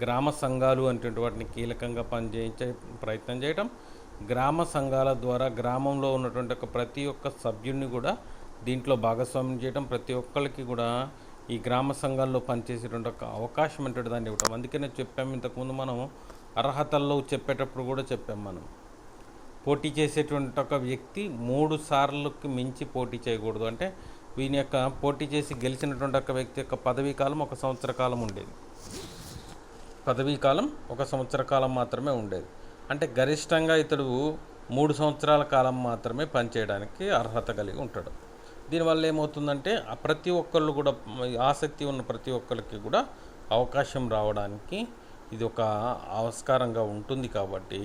గ్రామ సంఘాలు అనేటువంటి వాటిని కీలకంగా పనిచేయించే ప్రయత్నం చేయడం, గ్రామ సంఘాల ద్వారా గ్రామంలో ఉన్నటువంటి ఒక ప్రతి ఒక్క సభ్యుడిని కూడా దీంట్లో భాగస్వామ్యం చేయడం, ప్రతి ఒక్కరికి కూడా ఈ గ్రామ సంఘాల్లో పనిచేసేటువంటి ఒక అవకాశం అంటే దాన్ని ఇవ్వడం. అందుకనే చెప్పాము ఇంతకుముందు మనం అర్హతల్లో చెప్పేటప్పుడు కూడా చెప్పాం, మనం పోటీ చేసేటువంటి ఒక వ్యక్తి 3 సార్లుకి మించి పోటీ చేయకూడదు. అంటే వీని యొక్క పోటీ చేసి గెలిచినటువంటి ఒక వ్యక్తి యొక్క పదవీ కాలం 1 సంవత్సర కాలం ఉండేది, పదవీ కాలం 1 సంవత్సర కాలం మాత్రమే ఉండేది. అంటే గరిష్టంగా ఇతడు 3 సంవత్సరాల కాలం మాత్రమే పనిచేయడానికి అర్హత కలిగి ఉంటాడు. దీనివల్ల ఏమవుతుందంటే ప్రతి ఒక్కళ్ళు కూడా ఆసక్తి ఉన్న ప్రతి ఒక్కరికి కూడా అవకాశం రావడానికి ఇది ఒక ఆస్కారంగా ఉంటుంది. కాబట్టి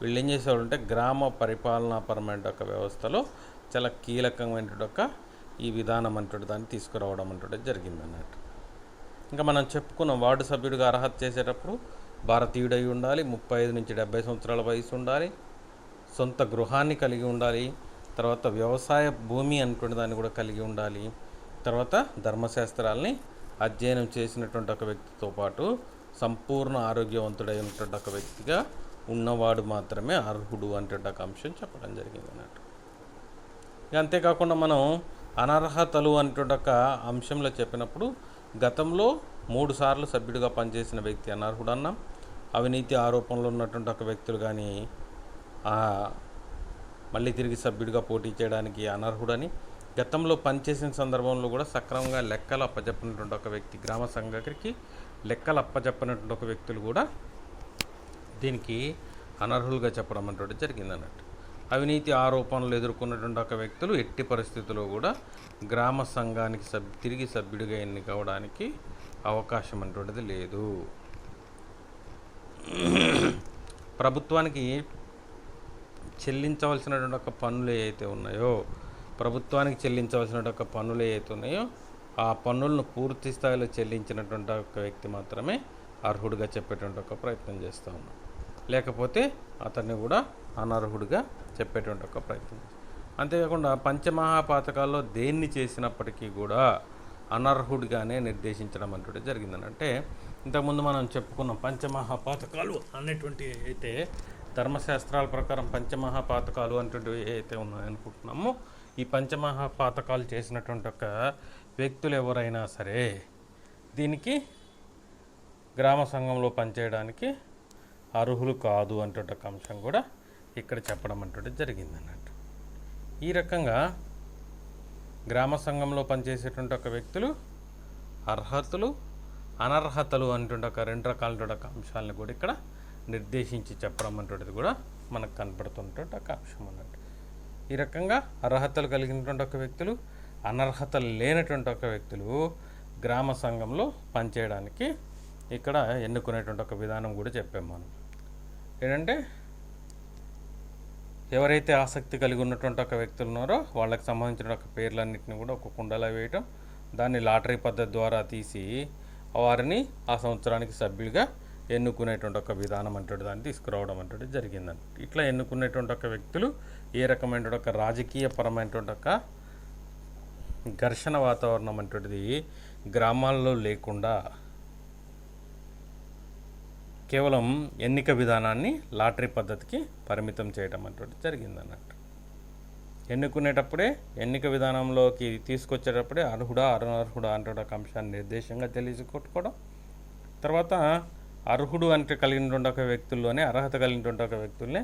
వీళ్ళు ఏం చేసేవాళ్ళంటే గ్రామ పరిపాలనాపరమైన ఒక వ్యవస్థలో చాలా కీలకమైన ఒక ఈ విధానం అంటూ దాన్ని తీసుకురావడం అంటూ జరిగింది అన్నట్టు. ఇంకా మనం చెప్పుకున్నాం, వార్డు సభ్యుడిగా అర్హత చేసేటప్పుడు భారతీయుడై ఉండాలి, 35 నుంచి 70 సంవత్సరాల వయసు ఉండాలి, సొంత గృహాన్ని కలిగి ఉండాలి, తర్వాత వ్యవసాయ భూమి అనుకునే దాన్ని కూడా కలిగి ఉండాలి, తర్వాత ధర్మశాస్త్రాలని అధ్యయనం చేసినటువంటి ఒక వ్యక్తితో పాటు సంపూర్ణ ఆరోగ్యవంతుడైనటువంటి ఒక వ్యక్తిగా ఉన్నవాడు మాత్రమే అర్హుడు అంటే ఒక అంశం చెప్పడం జరిగింది అన్నట్టు. అంతేకాకుండా మనం అనర్హతలు అనేటువంటి ఒక అంశంలో చెప్పినప్పుడు గతంలో 3 సార్లు సభ్యుడిగా పనిచేసిన వ్యక్తి అనర్హుడు అన్నాం. అవినీతి ఆరోపణలు ఉన్నటువంటి ఒక వ్యక్తులు కానీ మళ్ళీ తిరిగి సభ్యుడిగా పోటీ చేయడానికి అనర్హుడని, గతంలో పనిచేసిన సందర్భంలో కూడా సక్రమంగా లెక్కలు అప్పచెప్పినటువంటి ఒక వ్యక్తి, గ్రామ సంఘానికి లెక్కలు అప్పచెప్పినటువంటి ఒక వ్యక్తులు కూడా దీనికి అనర్హులుగా చెప్పడం అంటే జరిగింది అన్నట్టు. అవినీతి ఆరోపణలు ఎదుర్కొన్నటువంటి ఒక వ్యక్తులు ఎట్టి పరిస్థితుల్లో కూడా గ్రామ సంఘానికి తిరిగి సభ్యుడిగా ఎన్నికవడానికి అవకాశం అటువంటిది లేదు. ప్రభుత్వానికి చెల్లించవలసినటువంటి ఒక పన్నులు ఏవైతే ఉన్నాయో ఆ పన్నులను పూర్తి స్థాయిలో చెల్లించినటువంటి ఒక వ్యక్తి మాత్రమే అర్హుడిగా చెప్పేటువంటి ఒక ప్రయత్నం చేస్తూ ఉన్నాం. లేకపోతే అతన్ని కూడా అనర్హుడిగా చెప్పేటువంటి ఒక ప్రయత్నం. అంతేకాకుండా పంచమహాపాతకాల్లో దేన్ని చేసినప్పటికీ కూడా అనర్హుడిగానే నిర్దేశించడం అంటే జరిగిందని. అంటే ఇంతకుముందు మనం చెప్పుకున్న పంచమహాపాతకాలు అనేటువంటి అయితే ధర్మశాస్త్రాల ప్రకారం పంచమహాపాతకాలు అనేటువంటివి ఏవైతే ఉన్నాయనుకుంటున్నామో, ఈ పంచమహాపాతకాలు చేసినటువంటి ఒక వ్యక్తులు ఎవరైనా సరే దీనికి గ్రామ సంఘంలో పనిచేయడానికి అర్హులు కాదు అంటే ఒక అంశం కూడా ఇక్కడ చెప్పడం అంటే జరిగింది అన్నట్టు. ఈ రకంగా గ్రామ సంఘంలో పనిచేసేటువంటి ఒక వ్యక్తులు అర్హతలు, అనర్హతలు అనేటువంటి ఒక 2 రకాలైన ఒక అంశాలను కూడా ఇక్కడ నిర్దేశించి చెప్పడం అనేటువంటిది కూడా మనకు కనపడుతున్నటువంటి ఒక అంశం అన్నట్టు. ఈ రకంగా అర్హతలు కలిగినటువంటి ఒక వ్యక్తులు, అనర్హతలు లేనటువంటి ఒక వ్యక్తులు గ్రామ సంఘంలో పనిచేయడానికి ఇక్కడ ఎన్నుకునేటువంటి ఒక విధానం కూడా చెప్పాము మనం. ఏంటంటే ఎవరైతే ఆసక్తి కలిగి ఉన్నటువంటి ఒక వ్యక్తులు ఉన్నారో వాళ్ళకి సంబంధించిన ఒక పేర్లన్నింటినీ కూడా ఒక కుండలో వేయటం, దాన్ని లాటరీ పద్ధతి ద్వారా తీసి వారిని ఆ సంవత్సరానికి సభ్యులుగా ఎన్నుకునేటువంటి ఒక విధానం అంటే దాన్ని తీసుకురావడం అంటే జరిగిందండి. ఇట్లా ఎన్నుకునేటువంటి ఒక వ్యక్తులు ఏ రకమైనటువంటి ఒక రాజకీయపరమైనటువంటి ఒక ఘర్షణ వాతావరణం అంటేది గ్రామాల్లో లేకుండా కేవలం ఎన్నిక విధానాన్ని లాటరీ పద్ధతికి పరిమితం చేయడం అంటే జరిగిందన్నట్టు. ఎన్నుకునేటప్పుడే ఎన్నిక విధానంలోకి తీసుకొచ్చేటప్పుడే అర్హుడా అనర్హుడా అంటే ఒక అంశాన్ని నిర్దేశంగా కొట్టుకోవడం, తర్వాత అర్హుడు అంటే కలిగినటువంటి ఒక వ్యక్తుల్లోనే అర్హత కలిగినటువంటి ఒక వ్యక్తుల్నే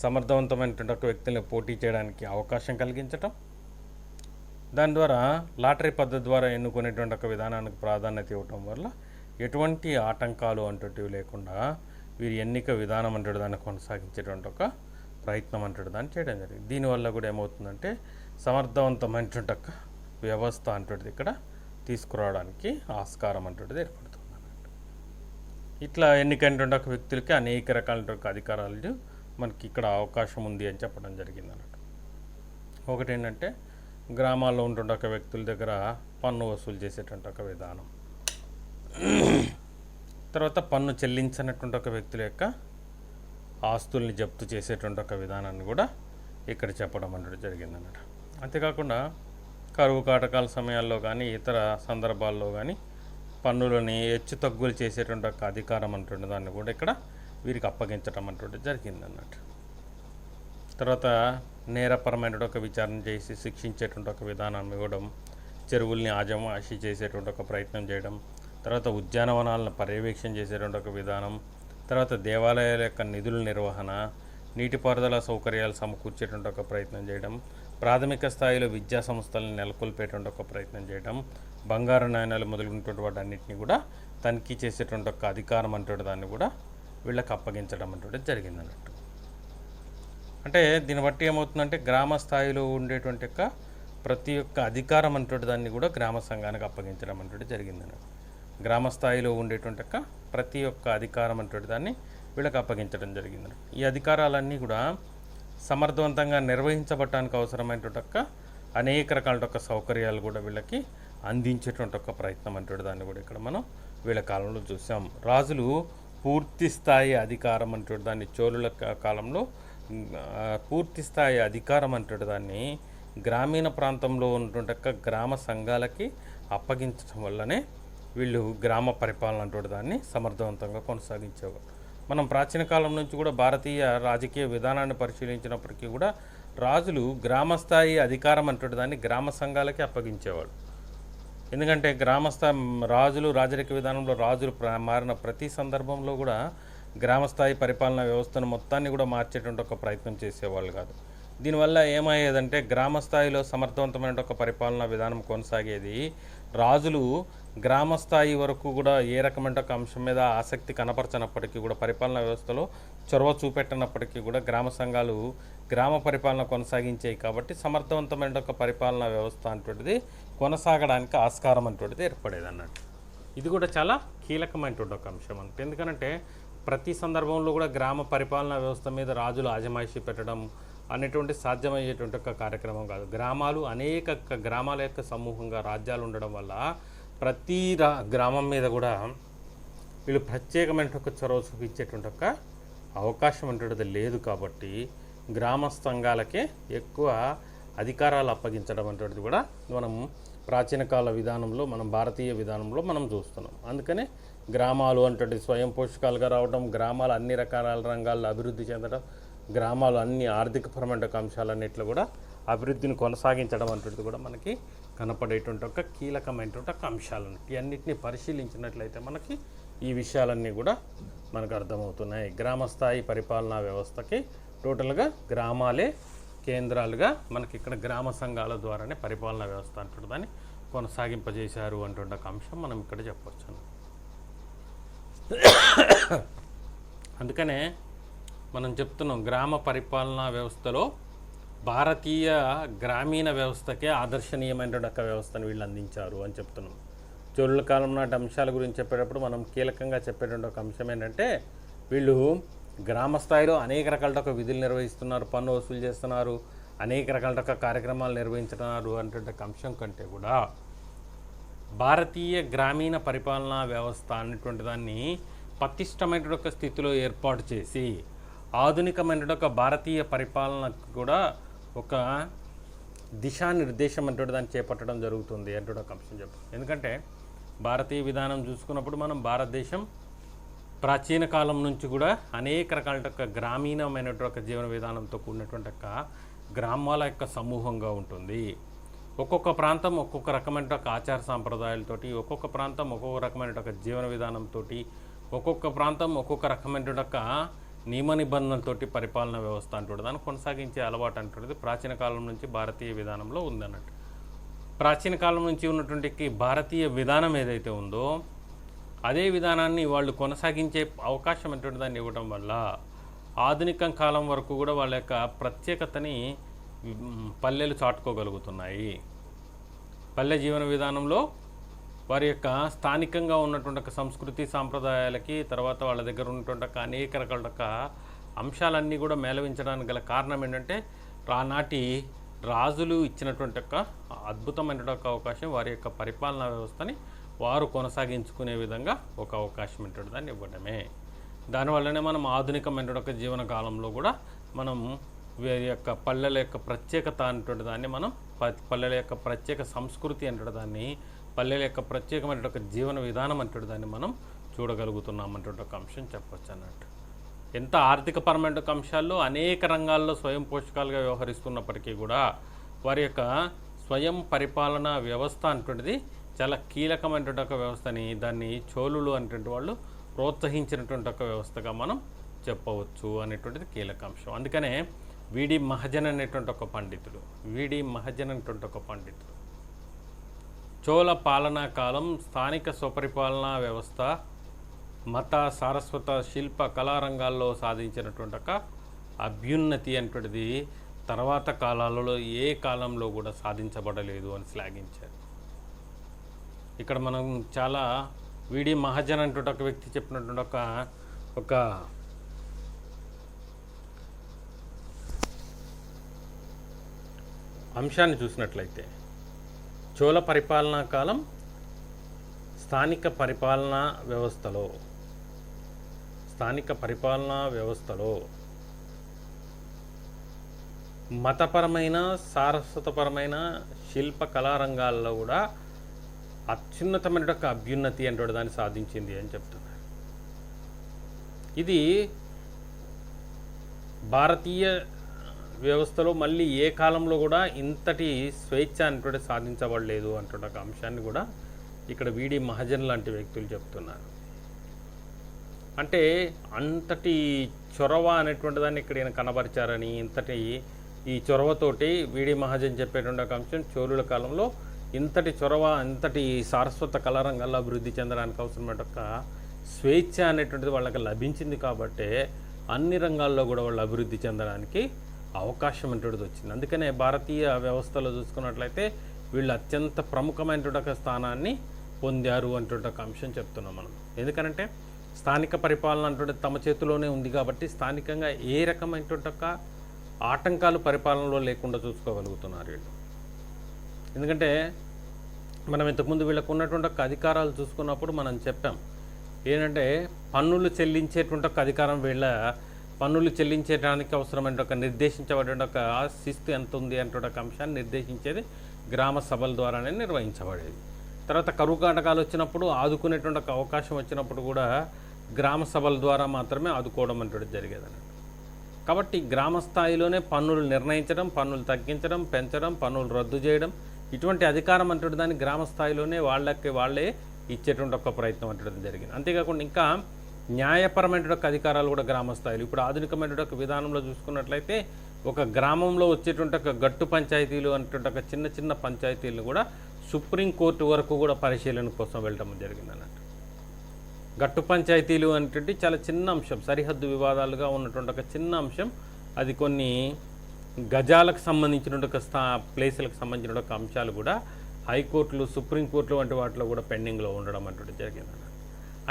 సమర్థవంతమైనటువంటి ఒక వ్యక్తుల్ని పోటీ చేయడానికి అవకాశం కలిగించటం, దాని ద్వారా లాటరీ పద్ధతి ద్వారా ఎన్నుకునేటువంటి ఒక విధానానికి ప్రాధాన్యత ఇవ్వటం వల్ల ఎటువంటి ఆటంకాలు అంటేటివి లేకుండా వీరి ఎన్నిక విధానం అంటే దాన్ని కొనసాగించేటువంటి ఒక ప్రయత్నం అంటే దాన్ని చేయడం జరిగింది. దీనివల్ల కూడా ఏమవుతుందంటే సమర్థవంతమైనటువంటి ఒక వ్యవస్థ అంటేది ఇక్కడ తీసుకురావడానికి ఆస్కారం అంటేది ఏర్పడుతుంది అన్నట్టు. ఇట్లా ఎన్నికైనటువంటి ఒక వ్యక్తులకి అనేక రకాలైన అధికారాలు మనకి ఇక్కడ అవకాశం ఉంది అని చెప్పడం జరిగింది అన్నట్టు. ఒకటి ఏంటంటే గ్రామాల్లో ఉంటుండే ఒక వ్యక్తుల దగ్గర పన్ను వసూలు చేసేటువంటి ఒక విధానం, తర్వాత పన్ను చెల్లించినటువంటి ఒక వ్యక్తుల యొక్క ఆస్తుల్ని జప్తు చేసేటువంటి ఒక విధానాన్ని కూడా ఇక్కడ చెప్పడం అనేది జరిగిందన్నమాట. అంతేకాకుండా కరువు కాటకాల సమయాల్లో కానీ ఇతర సందర్భాల్లో కానీ పన్నులని హెచ్చు తగ్గులు చేసేటువంటి ఒక అధికారం అంటుండే దాన్ని కూడా ఇక్కడ వీరికి అప్పగించడం అంటుండే జరిగిందన్నట్టు. తర్వాత నేరపరమైన ఒక విచారణ చేసి శిక్షించేటువంటి ఒక విధానాన్ని ఇవ్వడం, చెరువుల్ని ఆజమాయిషీ చేసేటువంటి ఒక ప్రయత్నం చేయడం, తర్వాత ఉద్యానవనాలను పర్యవేక్షణ చేసేటువంటి ఒక విధానం, తర్వాత దేవాలయాల యొక్క నిధుల నిర్వహణ, నీటిపారుదల సౌకర్యాలు సమకూర్చేటువంటి ఒక ప్రయత్నం చేయడం, ప్రాథమిక స్థాయిలో విద్యా సంస్థలను నెలకొల్పేటువంటి ఒక ప్రయత్నం చేయడం, బంగారు నాణ్యాలు మొదలుగున్నటువంటి వాటన్నిటిని కూడా తనిఖీ చేసేటువంటి ఒక అధికారం అంటే దాన్ని కూడా వీళ్ళకి అప్పగించడం అంటే జరిగిందన్నట్టు. అంటే దీన్ని బట్టి ఏమవుతుందంటే గ్రామ స్థాయిలో ఉండేటువంటి యొక్క ప్రతి ఒక్క అధికారం అంటే దాన్ని కూడా గ్రామ సంఘానికి అప్పగించడం అంటే జరిగిందన్నట్టు. గ్రామ స్థాయిలో ఉండేటువంటి యొక్క ప్రతి ఒక్క అధికారం అంటే దాన్ని వీళ్ళకి అప్పగించడం జరిగింది. ఈ అధికారాలన్నీ కూడా సమర్థవంతంగా నిర్వహించబడటానికి అవసరమైనటువంటి అనేక రకాల సౌకర్యాలు కూడా వీళ్ళకి అందించేటువంటి ఒక ప్రయత్నం అంటే దాన్ని కూడా ఇక్కడ మనం వీళ్ళ కాలంలో చూసాం. రాజులు పూర్తి స్థాయి అధికారం అంటే దాన్ని చోళుల కాలంలో పూర్తి స్థాయి అధికారం అంటే దాన్ని గ్రామీణ ప్రాంతంలో ఉన్నటువంటి గ్రామ సంఘాలకి అప్పగించడం వల్లనే వీళ్ళు గ్రామ పరిపాలన అంటే దాన్ని సమర్థవంతంగా కొనసాగించేవారు. మనం ప్రాచీన కాలం నుంచి కూడా భారతీయ రాజకీయ విధానాన్ని పరిశీలించినప్పటికీ కూడా రాజులు గ్రామస్థాయి అధికారం అంటే దాన్ని గ్రామ సంఘాలకి అప్పగించేవాడు. ఎందుకంటే రాజులు రాజరిక విధానంలో రాజులు మారిన ప్రతి సందర్భంలో కూడా గ్రామస్థాయి పరిపాలనా వ్యవస్థను మొత్తాన్ని కూడా మార్చేటువంటి ఒక ప్రయత్నం చేసేవాళ్ళు కాదు. దీనివల్ల ఏమయ్యేదంటే గ్రామస్థాయిలో సమర్థవంతమైన ఒక పరిపాలనా విధానం కొనసాగేది. రాజులు గ్రామస్థాయి వరకు కూడా ఏ రకమైన ఒక అంశం మీద ఆసక్తి కనపరచనప్పటికీ కూడా పరిపాలనా వ్యవస్థలో చొరవ చూపెట్టినప్పటికీ కూడా గ్రామ సంఘాలు గ్రామ పరిపాలన కొనసాగించాయి. కాబట్టి సమర్థవంతమైన ఒక పరిపాలనా వ్యవస్థ అంటువంటిది కొనసాగడానికి ఆస్కారం అంటువంటిది ఏర్పడేది అన్నట్టు. ఇది కూడా చాలా కీలకమైనటువంటి ఒక అంశం అంటే, ఎందుకంటే ప్రతి సందర్భంలో కూడా గ్రామ పరిపాలనా వ్యవస్థ మీద రాజులు ఆజమాయిషీ పెట్టడం అనేటువంటి సాధ్యమయ్యేటువంటి ఒక కార్యక్రమం కాదు. గ్రామాలు అనేక గ్రామాల యొక్క సమూహంగా రాజ్యాలు ఉండడం వల్ల ప్రతి గ్రామం మీద కూడా వీళ్ళు ప్రత్యేకమైన ఒక చొరవ చూపించేటువంటి ఒక అవకాశం అంటున్నది లేదు. కాబట్టి గ్రామ సంఘాలకే ఎక్కువ అధికారాలు అప్పగించడం అంటున్నది కూడా మనం ప్రాచీన కాల విధానంలో, మనం భారతీయ విధానంలో మనం చూస్తున్నాం. అందుకనే గ్రామాలు అంటే స్వయం పోషకాలుగా రావడం, గ్రామాలు అన్ని రకాల రంగాల్లో అభివృద్ధి చెందడం, గ్రామాలు అన్ని ఆర్థికపరమైన అంశాలన్నింటిలో కూడా అభివృద్ధిని కొనసాగించడం అంటుంది కూడా మనకి కనపడేటువంటి ఒక కీలకమైనటువంటి ఒక అంశాలు. ఇవన్నిటిని పరిశీలించినట్లయితే మనకి ఈ విషయాలన్నీ కూడా మనకు అర్థమవుతున్నాయి. గ్రామస్థాయి పరిపాలనా వ్యవస్థకి టోటల్గా గ్రామాలే కేంద్రాలుగా మనకి ఇక్కడ గ్రామ సంఘాల ద్వారానే పరిపాలనా వ్యవస్థ అంటుంది దాన్ని కొనసాగింపజేశారు అంటుండే ఒక అంశం మనం ఇక్కడ చెప్పవచ్చు. అందుకనే మనం చెప్తున్నాం గ్రామ పరిపాలనా వ్యవస్థలో భారతీయ గ్రామీణ వ్యవస్థకే ఆదర్శనీయమైన ఒక వ్యవస్థను వీళ్ళు అందించారు అని చెప్తున్నాం. చోళుల కాలం నాటి అంశాల గురించి చెప్పేటప్పుడు మనం కీలకంగా చెప్పేటువంటి ఒక అంశం ఏంటంటే, వీళ్ళు గ్రామ స్థాయిలో అనేక రకాల ఒక విధులు నిర్వహిస్తున్నారు, పన్ను వసూలు చేస్తున్నారు, అనేక రకాల ఒక కార్యక్రమాలు నిర్వహించుతున్నారు అంటే అంశం కంటే కూడా భారతీయ గ్రామీణ పరిపాలనా వ్యవస్థ అనేటువంటి దాన్ని పటిష్టమైన ఒక స్థితిలో ఏర్పాటు చేసి ఆధునికమైన ఒక భారతీయ పరిపాలనకు కూడా ఒక దిశానిర్దేశం అంటే దాన్ని చేపట్టడం జరుగుతుంది అంటే ఒక అంశం చెప్పారు. ఎందుకంటే భారతీయ విధానం చూసుకున్నప్పుడు మనం భారతదేశం ప్రాచీన కాలం నుంచి కూడా అనేక రకాల ఒక గ్రామీణమైన ఒక జీవన విధానంతో కూడినటువంటి ఒక గ్రామాల యొక్క సమూహంగా ఉంటుంది. ఒక్కొక్క ప్రాంతం ఒక్కొక్క రకమైన ఒక ఆచార సాంప్రదాయాలతోటి, ఒక్కొక్క ప్రాంతం ఒక్కొక్క రకమైన ఒక జీవన విధానంతో, ఒక్కొక్క ప్రాంతం ఒక్కొక్క రకమైన ఒక నియమ నిబంధనలతోటి పరిపాలన వ్యవస్థ అంటుంది దాన్ని కొనసాగించే అలవాటు అంటున్నది ప్రాచీన కాలం నుంచి భారతీయ విధానంలో ఉందన్నట్టు. ప్రాచీన కాలం నుంచి ఉన్నటువంటి భారతీయ విధానం ఏదైతే ఉందో అదే విధానాన్ని వాళ్ళు కొనసాగించే అవకాశం అటువంటి దాన్ని ఇవ్వడం వల్ల ఆధునిక కాలం వరకు కూడా వాళ్ళ యొక్క ప్రత్యేకతని పల్లెలు చాటుకోగలుగుతున్నాయి. పల్లె జీవన విధానంలో వారి యొక్క స్థానికంగా ఉన్నటువంటి ఒక సంస్కృతి సాంప్రదాయాలకి, తర్వాత వాళ్ళ దగ్గర ఉన్నటువంటి అనేక రకాల అంశాలన్నీ కూడా మేళవించడానికి గల కారణం ఏంటంటే ఆనాటి రాజులు ఇచ్చినటువంటి ఒక అద్భుతమైన ఒక అవకాశం, వారి యొక్క పరిపాలనా వ్యవస్థని వారు కొనసాగించుకునే విధంగా ఒక అవకాశం ఏంటంటే దాన్ని ఇవ్వడమే. దానివల్లనే మనం ఆధునికమైన ఒక జీవన కాలంలో కూడా మనం వీరి యొక్క పల్లెల యొక్క ప్రత్యేకత అనేటువంటి దాన్ని మనం పల్లెల యొక్క ప్రత్యేక సంస్కృతి అంటే దాన్ని, పల్లెల యొక్క ప్రత్యేకమైన ఒక జీవన విధానం అంటే దాన్ని మనం చూడగలుగుతున్నాం అంటే ఒక అంశం చెప్పవచ్చు అన్నట్టు. ఎంత ఆర్థికపరమైన ఒక అంశాల్లో అనేక రంగాల్లో స్వయం పోషకాలుగా వ్యవహరిస్తున్నప్పటికీ కూడా వారి యొక్క స్వయం పరిపాలనా వ్యవస్థ అంటుంటిది చాలా కీలకమైనటువంటి ఒక వ్యవస్థని, దాన్ని చోళులు అనేటువంటి వాళ్ళు ప్రోత్సహించినటువంటి ఒక వ్యవస్థగా మనం చెప్పవచ్చు అనేటువంటిది కీలక అంశం. అందుకనే విడి మహజన్ అనేటువంటి ఒక పండితుడు చోళ పాలనా కాలం స్థానిక స్వపరిపాలనా వ్యవస్థ మత, సారస్వత, శిల్ప, కళారంగాల్లో సాధించినటువంటి ఒక అభ్యున్నతి అనేటువంటిది తర్వాత కాలాలలో ఏ కాలంలో కూడా సాధించబడలేదు అని శ్లాఘించారు. ఇక్కడ మనం చాలా విడి మహజన్ అంటుంటే ఒక వ్యక్తి చెప్పినటువంటి ఒక అంశాన్ని చూసినట్లయితే, చోళ పరిపాలనా కాలం స్థానిక పరిపాలనా వ్యవస్థలో మతపరమైన, సారస్వతపరమైన, శిల్ప కళారంగాల్లో కూడా అత్యున్నతమైన ఒక అభ్యున్నతి అంటే దాన్ని సాధించింది అని చెప్తున్నారు. ఇది భారతీయ వ్యవస్థలో మళ్ళీ ఏ కాలంలో కూడా ఇంతటి స్వేచ్ఛ అనేటువంటి సాధించబడలేదు అంటున్న ఒక అంశాన్ని కూడా ఇక్కడ వీడి మహాజన్ లాంటి వ్యక్తులు చెప్తున్నారు. అంటే అంతటి చొరవ అనేటువంటి దాన్ని ఇక్కడ ఈయన కనబరిచారని, ఇంతటి ఈ చొరవతోటి వీడి మహాజన్ చెప్పేటువంటి ఒక అంశం చోళుల కాలంలో ఇంతటి చొరవ, ఇంతటి సారస్వత కళారంగాల్లో అభివృద్ధి చెందడానికి అవసరమైన ఒక స్వేచ్ఛ అనేటువంటిది వాళ్ళకి లభించింది కాబట్టే అన్ని రంగాల్లో కూడా వాళ్ళు అభివృద్ధి చెందడానికి అవకాశం అనేటువంటిది వచ్చింది. అందుకనే భారతీయ వ్యవస్థలో చూసుకున్నట్లయితే వీళ్ళు అత్యంత ప్రముఖమైనటువంటి ఒక స్థానాన్ని పొందారు అనేటువంటి ఒక అంశం చెప్తున్నాం మనం. ఎందుకనంటే స్థానిక పరిపాలన అంటే తమ చేతిలోనే ఉంది కాబట్టి స్థానికంగా ఏ రకమైనటువంటి ఒక ఆటంకాలు పరిపాలనలో లేకుండా చూసుకోగలుగుతున్నారు వీళ్ళు. ఎందుకంటే మనం ఇంతకుముందు వీళ్ళకు ఉన్నటువంటి ఒక అధికారాలు చూసుకున్నప్పుడు మనం చెప్పాం ఏంటంటే పన్నులు చెల్లించేటువంటి ఒక అధికారం, వీళ్ళ పన్నులు చెల్లించడానికి అవసరమైన ఒక నిర్దేశించబడిన ఒక శిస్తు ఎంత ఉంది అంటే ఒక అంశాన్ని నిర్దేశించేది గ్రామ సభల ద్వారానే నిర్వహించబడేది. తర్వాత కరువు కాటకాలు వచ్చినప్పుడు ఆదుకునేటువంటి ఒక అవకాశం వచ్చినప్పుడు కూడా గ్రామ సభల ద్వారా మాత్రమే ఆదుకోవడం అనేటువంటిది జరిగేదన్నమాట. కాబట్టి గ్రామ స్థాయిలోనే పన్నులు నిర్ణయించడం, పన్నులు తగ్గించడం, పెంచడం, పన్నులు రద్దు చేయడం, ఇటువంటి అధికారం అంటే దాన్ని గ్రామ స్థాయిలోనే వాళ్ళే ఇచ్చేటువంటి ఒక ప్రయత్నం అంటే జరిగింది. అంతేకాకుండా ఇంకా న్యాయపరమైన ఒక అధికారాలు కూడా గ్రామ స్థాయిలో, ఇప్పుడు ఆధునికమైన ఒక విధానంలో చూసుకున్నట్లయితే ఒక గ్రామంలో వచ్చేటువంటి ఒక గట్టు పంచాయతీలు అనేటువంటి ఒక చిన్న చిన్న పంచాయతీలను కూడా సుప్రీంకోర్టు వరకు కూడా పరిశీలన కోసం వెళ్ళడం జరిగింది అన్నట్టు. గట్టు పంచాయతీలు అనేటువంటి చాలా చిన్న అంశం, సరిహద్దు వివాదాలుగా ఉన్నటువంటి ఒక చిన్న అంశం, అది కొన్ని గజాలకు సంబంధించిన ఒక ప్లేసులకు సంబంధించిన ఒక అంశాలు కూడా హైకోర్టులు, సుప్రీంకోర్టులు వంటి వాటిలో కూడా పెండింగ్లో ఉండడం అంటే జరిగింది.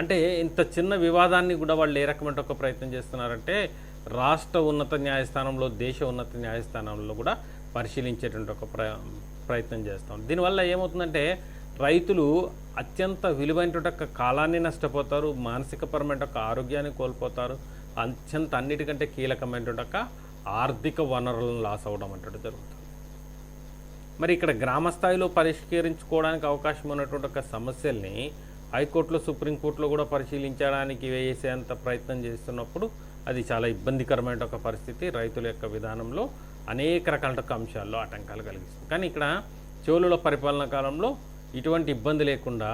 అంటే ఇంత చిన్న వివాదాన్ని కూడా వాళ్ళు ఏ రకమైన ఒక ప్రయత్నం చేస్తున్నారంటే రాష్ట్ర ఉన్నత న్యాయస్థానంలో, దేశ ఉన్నత న్యాయస్థానంలో కూడా పరిశీలించేటువంటి ఒక ప్రయత్నం చేస్తాం. దీనివల్ల ఏమవుతుందంటే రైతులు అత్యంత విలువైనటువంటి ఒక కాలాన్ని నష్టపోతారు, మానసికపరమైన ఒక ఆరోగ్యాన్ని కోల్పోతారు, అత్యంత అన్నిటికంటే కీలకమైనటువంటి ఒక ఆర్థిక వనరులను లాస్ అవ్వడం అంటే జరుగుతుంది. మరి ఇక్కడ గ్రామ స్థాయిలో పరిష్కరించుకోవడానికి అవకాశం ఉన్నటువంటి ఒక సమస్యల్ని హైకోర్టులో, సుప్రీంకోర్టులో కూడా పరిశీలించడానికి వేసేంత ప్రయత్నం చేస్తున్నప్పుడు అది చాలా ఇబ్బందికరమైన ఒక పరిస్థితి, రైతుల యొక్క విధానంలో అనేక రకాల అంశాల్లో ఆటంకాలు కలిగిస్తుంది. కానీ ఇక్కడ చోళుల పరిపాలన కాలంలో ఇటువంటి ఇబ్బంది లేకుండా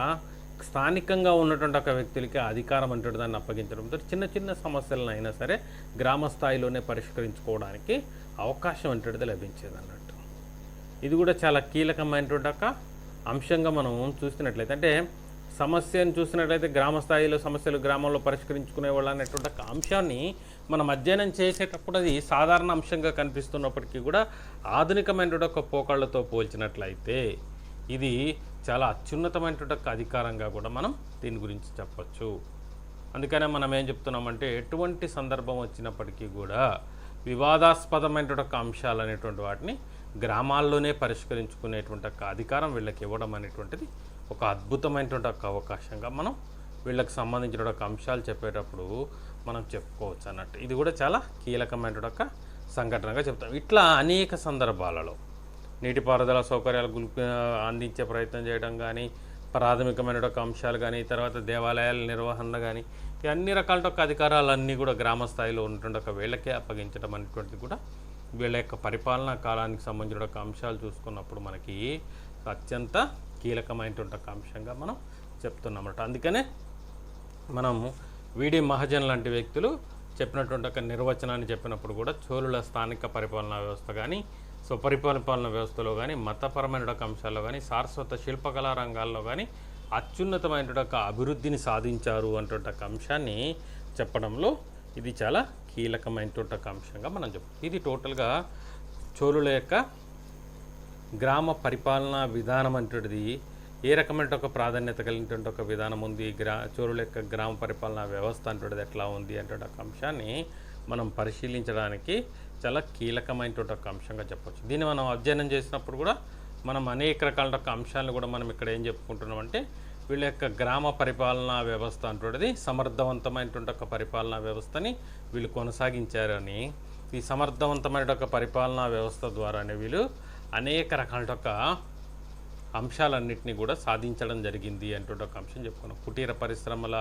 స్థానికంగా ఉన్నటువంటి ఒక వ్యక్తులకి అధికారం అంటే దాన్ని అప్పగించడంతో చిన్న చిన్న సమస్యలను అయినా సరే గ్రామ స్థాయిలోనే పరిష్కరించుకోవడానికి అవకాశం అంటే లభించేది అన్నట్టు. ఇది కూడా చాలా కీలకమైనటువంటి ఒక అంశంగా మనం చూసినట్లయితే, అంటే సమస్యను చూసినట్లయితే గ్రామ స్థాయిలో సమస్యలు గ్రామంలో పరిష్కరించుకునే వాళ్ళు అనేటువంటి ఒక అంశాన్ని మనం అధ్యయనం చేసేటప్పుడు అది సాధారణ అంశంగా కనిపిస్తున్నప్పటికీ కూడా ఆధునికమైనటువంటి ఒక పోకళ్లతో పోల్చినట్లయితే ఇది చాలా అత్యున్నతమైనటువంటి ఒక అధికారంగా కూడా మనం దీని గురించి చెప్పచ్చు. అందుకనే మనం ఏం చెప్తున్నామంటే ఎటువంటి సందర్భం వచ్చినప్పటికీ కూడా వివాదాస్పదమైనటువంటి ఒక అంశాలు అనేటువంటి వాటిని గ్రామాల్లోనే పరిష్కరించుకునేటువంటి ఒక అధికారం వీళ్ళకి ఇవ్వడం అనేటువంటిది ఒక అద్భుతమైనటువంటి ఒక అవకాశంగా మనం వీళ్ళకి సంబంధించిన ఒక అంశాలు చెప్పేటప్పుడు మనం చెప్పుకోవచ్చు అన్నట్టు. ఇది కూడా చాలా కీలకమైనటువంటి ఒక సంఘటనగా చెప్తాం. ఇట్లా అనేక సందర్భాలలో నీటిపారుదల సౌకర్యాలు అందించే ప్రయత్నం చేయడం కానీ, ప్రాథమికమైన ఒక అంశాలు కానీ, తర్వాత దేవాలయాల నిర్వహణ కానీ, ఈ అన్ని రకాల ఒక అధికారాలన్నీ కూడా గ్రామ స్థాయిలో ఉన్నటువంటి ఒక వీళ్ళకే అప్పగించడం అనేటువంటిది కూడా వీళ్ళ యొక్క పరిపాలనా కాలానికి సంబంధించిన ఒక అంశాలు చూసుకున్నప్పుడు మనకి అత్యంత కీలకమైనటువంటి ఒక అంశంగా మనం చెప్తున్నమాట. అందుకనే మనం వీడి మహాజన్ లాంటి వ్యక్తులు చెప్పినటువంటి ఒక నిర్వచనాన్ని చెప్పినప్పుడు కూడా చోళుల స్థానిక పరిపాలనా వ్యవస్థ కానీ, స్వపరిపాలన వ్యవస్థలో కానీ, మతపరమైన ఒక అంశాల్లో కానీ, సారస్వత శిల్పకళా రంగాల్లో కానీ అత్యున్నతమైన ఒక అభివృద్ధిని సాధించారు అనేటువంటి ఒక అంశాన్ని చెప్పడంలో ఇది చాలా కీలకమైనటువంటి ఒక అంశంగా మనం చెప్తాం. ఇది టోటల్గా చోళుల యొక్క గ్రామ పరిపాలనా విధానం అంటేది ఏ రకమైన ఒక ప్రాధాన్యత కలిగినటువంటి ఒక విధానం ఉంది, చోళుల యొక్క గ్రామ పరిపాలనా వ్యవస్థ అంటేది ఎట్లా ఉంది అంటే ఒక అంశాన్ని మనం పరిశీలించడానికి చాలా కీలకమైనటువంటి ఒక అంశంగా చెప్పచ్చు. దీన్ని మనం అధ్యయనం చేసినప్పుడు కూడా మనం అనేక రకాల అంశాలను కూడా మనం ఇక్కడ ఏం చెప్పుకుంటున్నామంటే వీళ్ళ యొక్క గ్రామ పరిపాలనా వ్యవస్థ అంటున్నది సమర్థవంతమైనటువంటి ఒక పరిపాలనా వ్యవస్థని వీళ్ళు కొనసాగించారని, ఈ సమర్థవంతమైన ఒక పరిపాలనా వ్యవస్థ ద్వారానే వీళ్ళు అనేక రకాల ఒక అంశాలన్నింటినీ కూడా సాధించడం జరిగింది అంటూ ఒక అంశం చెప్పుకున్నాం. కుటీర పరిశ్రమల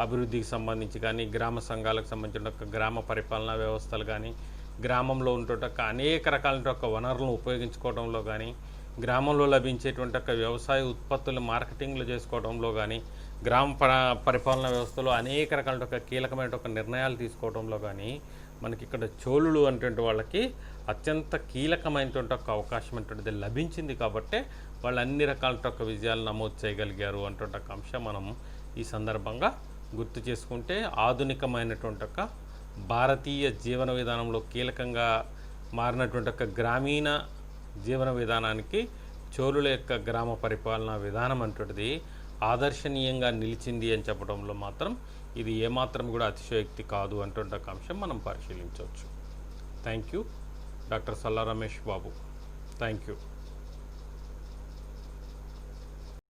అభివృద్ధికి సంబంధించి కానీ, గ్రామ సంఘాలకు సంబంధించిన గ్రామ పరిపాలనా వ్యవస్థలు కానీ, గ్రామంలో ఉండేట అనేక రకాలైన వనరులను ఉపయోగించుకోవడంలో కానీ, గ్రామంలో లభించేటువంటి వ్యవసాయ ఉత్పత్తులు మార్కెటింగ్లు చేసుకోవడంలో కానీ, గ్రామ పరిపాలనా వ్యవస్థలో అనేక రకాల కీలకమైన నిర్ణయాలు తీసుకోవడంలో కానీ మనకి ఇక్కడ చోళులు అనేటువంటి వాళ్ళకి అత్యంత కీలకమైనటువంటి అవకాశం అనేటువంటిది లభించింది. కాబట్టే వాళ్ళు అన్ని రకాల విజయాలు నమోదు చేయగలిగారు అటువంటి అంశం మనం ఈ సందర్భంగా గుర్తు చేసుకుంటే, ఆధునికమైనటువంటి భారతీయ జీవన విధానంలో కీలకంగా మారినటువంటి గ్రామీణ జీవన విధానానికి చోళుల యొక్క గ్రామ పరిపాలనా విధానం అంటున్నది ఆదర్శనీయంగా నిలిచింది అని చెప్పడంలో మాత్రం ఇది ఏమాత్రం కూడా అతిశయోక్తి కాదు అంటున్న అంశం మనం పరిశీలించవచ్చు. Thank you doctor Salla Ramesh Babu. Thank you.